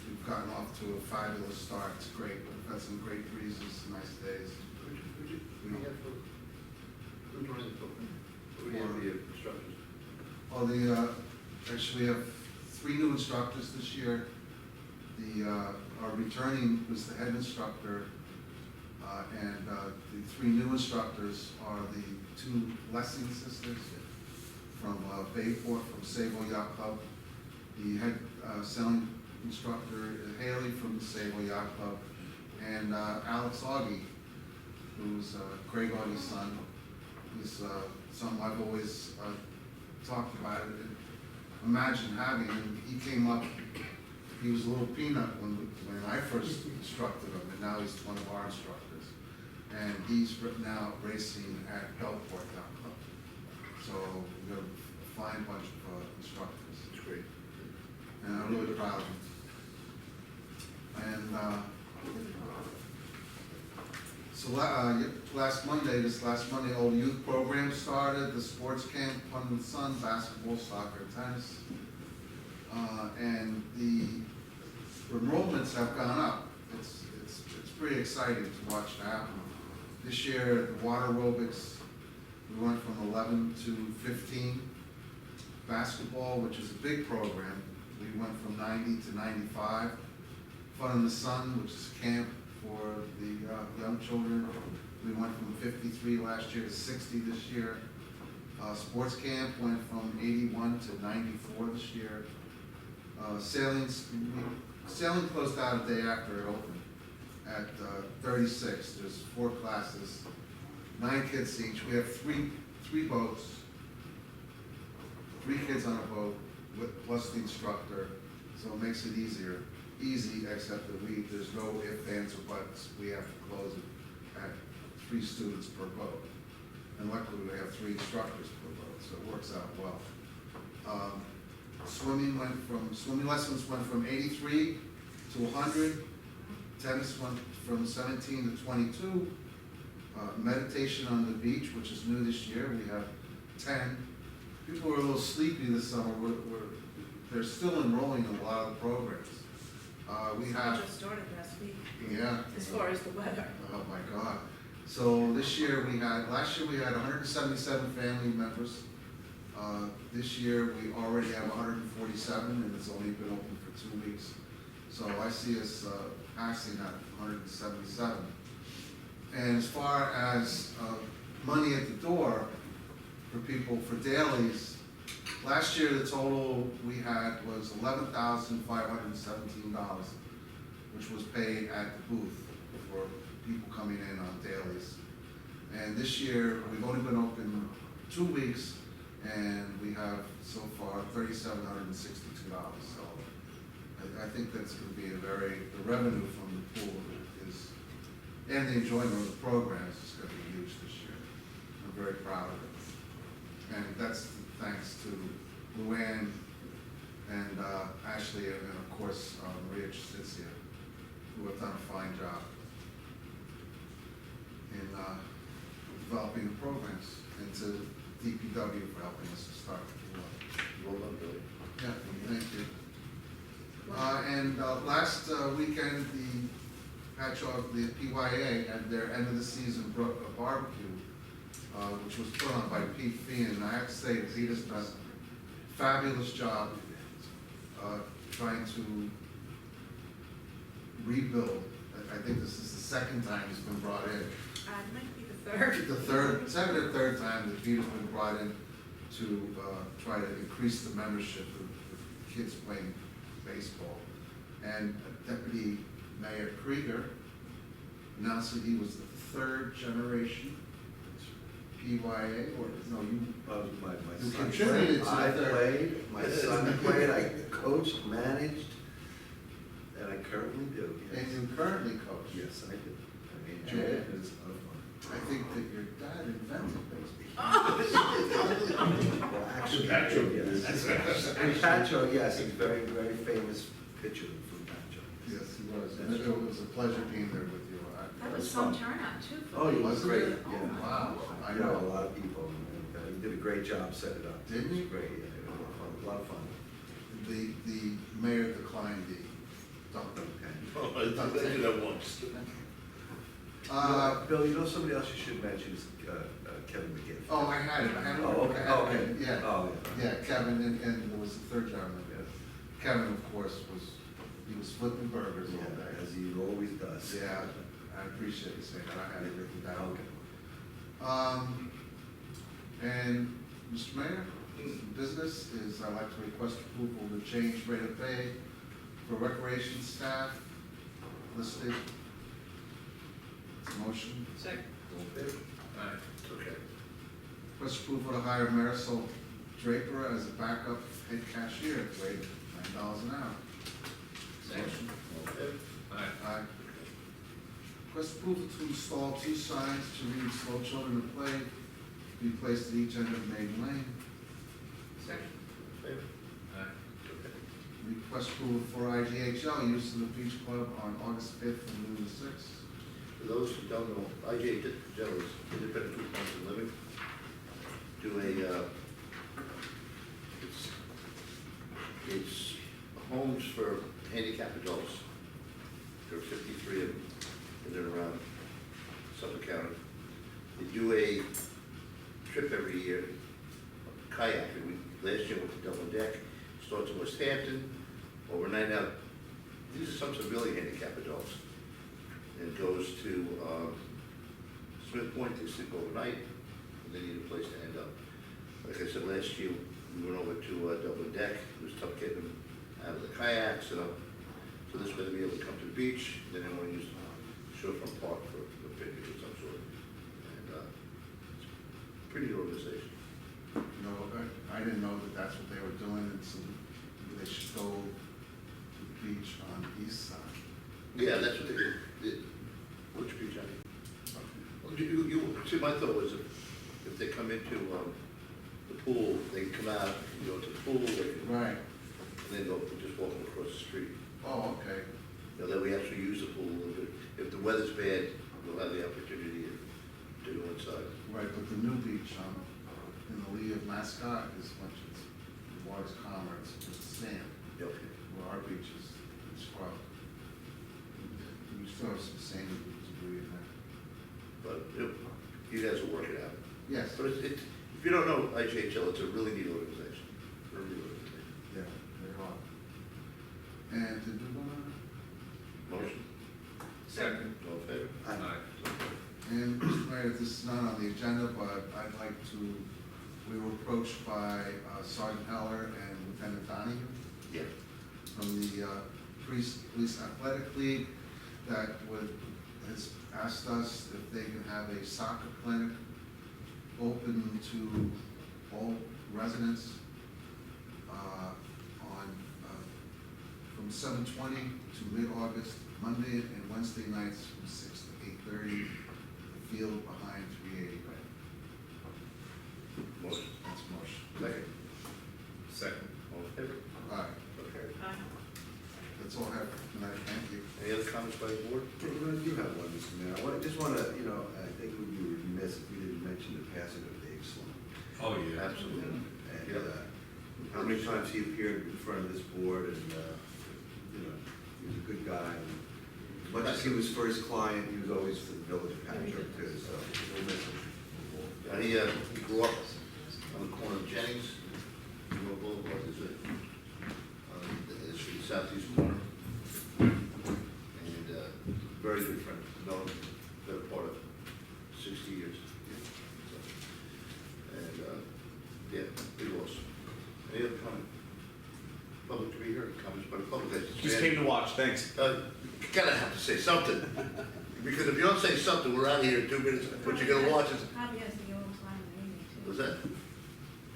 we've gotten off to a fabulous start. It's great. We've had some great breezes, nice days. Who joined the program? Who do you have the instructors? Oh, actually, we have 3 new instructors this year. Our returning was the head instructor, and the 3 new instructors are the 2 Lessing sisters from Bayport, from Sable Yacht Club. The head sailing instructor is Haley from the Sable Yacht Club, and Alex Augie, who's Craig Augie's son. He's something I've always talked about it. Imagine having him. He came up, he was a little peanut when I first instructed him, and now he's one of our instructors. And he's now racing at Belport Yacht Club. So we've got a fine bunch of instructors. It's great. And I'm really proud of him. And so this last Monday, all the youth programs started, the sports camp, Fun with Sun, basketball, soccer, tennis. And the enrollments have gone up. It's pretty exciting to watch that happen. This year, the water aerobics, we went from 11 to 15. Basketball, which is a big program, we went from 90 to 95. Fun in the Sun, which is camp for the young children, we went from 53 last year to 60 this year. Sports camp went from 81 to 94 this year. Sailing closed out a day after it opened at 36. There's 4 classes, 9 kids each. We have three boats, 3 kids on a boat plus the instructor, so it makes it easy, except that there's no ifs, ands, or buts. We have to close it at 3 students per boat. And luckily we have 3 instructors per boat, so it works out well. Swimming lessons went from 83 to 100. Tennis went from 17 to 22. Meditation on the beach, which is new this year, we have 10. People were a little sleepy this summer. They're still enrolling in a lot of the programs. We have. Just started last week. Yeah. As far as the weather. Oh my God. So last year we had 177 family members. This year we already have 147, and it's only been open for 2 weeks. So I see us passing that 177. And as far as money at the door for people for dailies, last year the total we had was $11,517, which was paid at the booth for people coming in on dailies. And this year we've only been open 2 weeks, and we have so far $3,762. So I think that's gonna be the revenue from the pool is, and the enjoyment of the programs is gonna be huge this year. I'm very proud of it. And that's thanks to Luann and Ashley and of course Maria Justicia, who have done a fine job in developing the programs, and to DPW for helping us to start. Well done, Billy. Yeah, thank you. And last weekend, the Patchogue, the PYA, had their end of the season barbecue, which was put on by Pete Feenan, and I have to say, Pete has done a fabulous job trying to rebuild. I think this is the second time he's been brought in. It might be the third. Second or third time that Pete has been brought in to try to increase the membership of kids playing baseball. And Deputy Mayor Krieger announced that he was the third generation PYA, or no, you My You son contributed played, to I the third. played, my son played, I coached, managed, and I currently do, yes. and you currently coach. Yes, I do. I enjoy it, it's a lot of fun. I think that your dad invented baseball. Well, actually, Patchogue, yes. And Patchogue, yes, he's a very, very famous pitcher from Patchogue. Yes, he was, and it was a pleasure being there with you. That was some turnout too. Oh, he was Was it? great, Oh, yeah. my Wow, I You know, a know. lot of people, and he did a great job setting it up. Didn't he? It was great, yeah, it was a lot of fun. The mayor declined the dunk tank. Oh, I did that once. Bill, you know somebody else you should mention is Kevin McGiff. Oh, I had it. Oh, okay, okay. Yeah, Oh, yeah. yeah, Kevin, and there was the third gentleman. Kevin, of course, he was flipping burgers all Yeah, day. as he always does. Yeah, I appreciate you saying that, I had it written down. Okay. And, Mr. Mayor, business is, I'd like to request approval to change rate of pay for recreation staff listed. It's a motion. Second. All in favor? Aye. Okay. Request approval to hire Marisol Draper as a backup head cashier at the rate of $9 an hour. Second. Okay. Aye. Aye. Request approval to install 2 signs to read slow children to play, to be placed at each end of Maiden Lane. Second. Favor? Aye. Okay. Request approval for IGHL use of the beach club on August 5th and noon to 6th. For those who don't know, IJ Jelly's Independent Group Homes and Living do it's homes for handicapped adults. There are 53 of them in and around Suffolk County. They do a trip every year, kayaking. Last year went to Double Deck, starts in West Hampton, overnight out. These are some severely handicapped adults. And goes to Smith Point, they sleep overnight, and they need a place to end up. Like I said, last year, we went over to Double Deck. It was tough getting them out of the kayaks, so this way they'll be able to come to the beach, then they want to use the shorefront park for a picnic of some sort. And it's a pretty good organization. No, I didn't know that that's what they were doing, and so they should go to the beach on the east side. Yeah, that's what they do. Which beach, I mean? See, my thought was if they come into the pool, they can come out, and go to the pool, they can, Right. and then go, just walking across the street. Oh, okay. You know, then we actually use the pool a little bit. If the weather's bad, we'll have the opportunity to go inside. Right, but the new beach in the lee of Mascot is much, the water's calmer, it's just sand. Yep. Where our beach is scrubbed. We still have some sandy debris in there. But you guys will work it out. Yes. But it's if you don't know IJHL, it's a really neat organization. Really neat organization. Yeah, they are. And did we want to? Motion? Second. All in favor? Aye. And Mr. Mayor, this is not on the agenda, but I'd like to, we were approached by Sergeant Heller and Lieutenant Donahue Yeah. from the Police Athletic League that has asked us if they can have a soccer clinic open to all residents on from 7:20 to mid-August, Monday and Wednesday nights from 6 to 8:30. The field behind 380. Motion. That's motion. Second. Second. All in favor? All right, Okay. that's all I have for tonight, thank you. Any other comments by the board? I do have one, Mr. Mayor. I just want to, I think it would be remiss if we didn't mention the passing of Dave Sloan. Oh, yeah. Absolutely. And Yep. how many times he appeared in front of this board, and, he was a good guy. And as much as he was for his client, he was always for the village of Patchogue too, so we'll miss him. And he grew up on the corner of Jennings, Boulevard, is it? It's the southeast corner. And very good friend, known him the better part of 60 years. And, yeah, big loss. Any other comment? Public to be heard, comments by the public. Just came to watch, thanks. You gotta have to say something, because if you don't say something, we're out of here in 2 minutes. What you're gonna watch is, Probably has the old time in the evening too. what's that?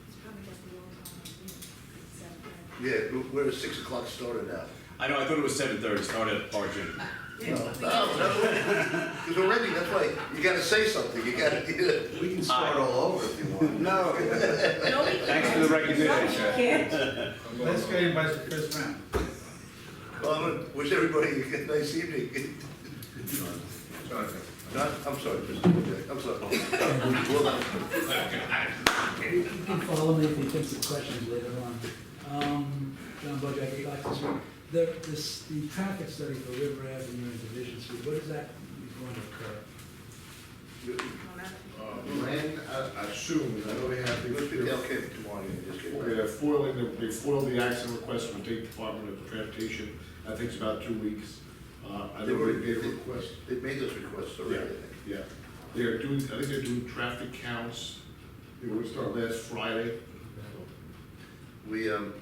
It's probably got the old time in the evening. 7:30. Yeah, we're at 6 o'clock started now. I know, I thought it was 7:30, started at Argent. No, because we're ready, that's why, you gotta say something, you gotta, We can start all over if you want. No. No, we can't. Thanks for the recognition. No, we can't. Let's get him by the first round. Well, I'm gonna wish everybody a nice evening. Jonathan. I'm sorry, Mr. Bojack, I'm sorry. Well done. You can follow me if you think of questions later on. John Bogack, 8 Lexington Street. The traffic study for River Avenue and Division Street, what is that going to occur? When, I assume, I know they have, Okay, tomorrow, you just get they foiled the accident request from the State Department of Transportation. I think it's about 2 weeks. I know they made a request. They made those requests already, I think. Yeah, they're doing, I think they're doing traffic counts. They were to start last Friday. We have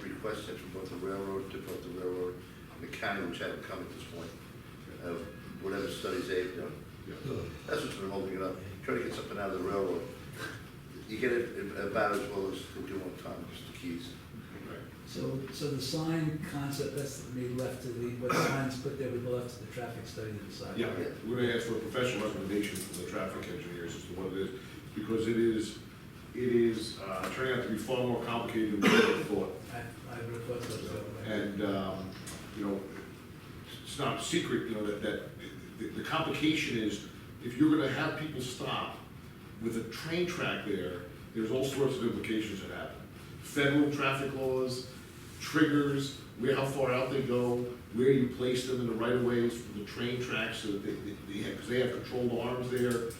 requests from both the railroad, and the county, which haven't come at this point. Whatever studies they've done. Yeah. That's what's been holding it up. Try to get something out of the railroad. You get it about as well as they do on time, Mr. Keyes. So the sign concept, that's maybe left to what signs put there, we will left to the traffic study to decide. Yeah, we're gonna ask for a professional recommendation from the traffic engineers as to what it is, because it is turning out to be far more complicated than we ever thought. I request that. And, it's not a secret, that the complication is, if you're gonna have people stop with a train track there, there's all sorts of implications that happen. Federal traffic laws, triggers, how far out they go, where you place them in the right of ways from the train tracks, so that because they have controlled arms there.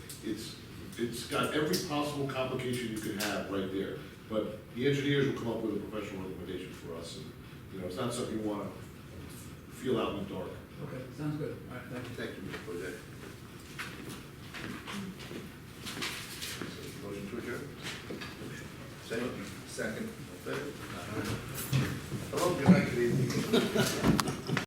It's got every possible complication you can have right there. But the engineers will come up with a professional recommendation for us, and, it's not something you wanna feel out in the dark. Okay, sounds good. All right, thank you. Thank you, Mr. Bojack.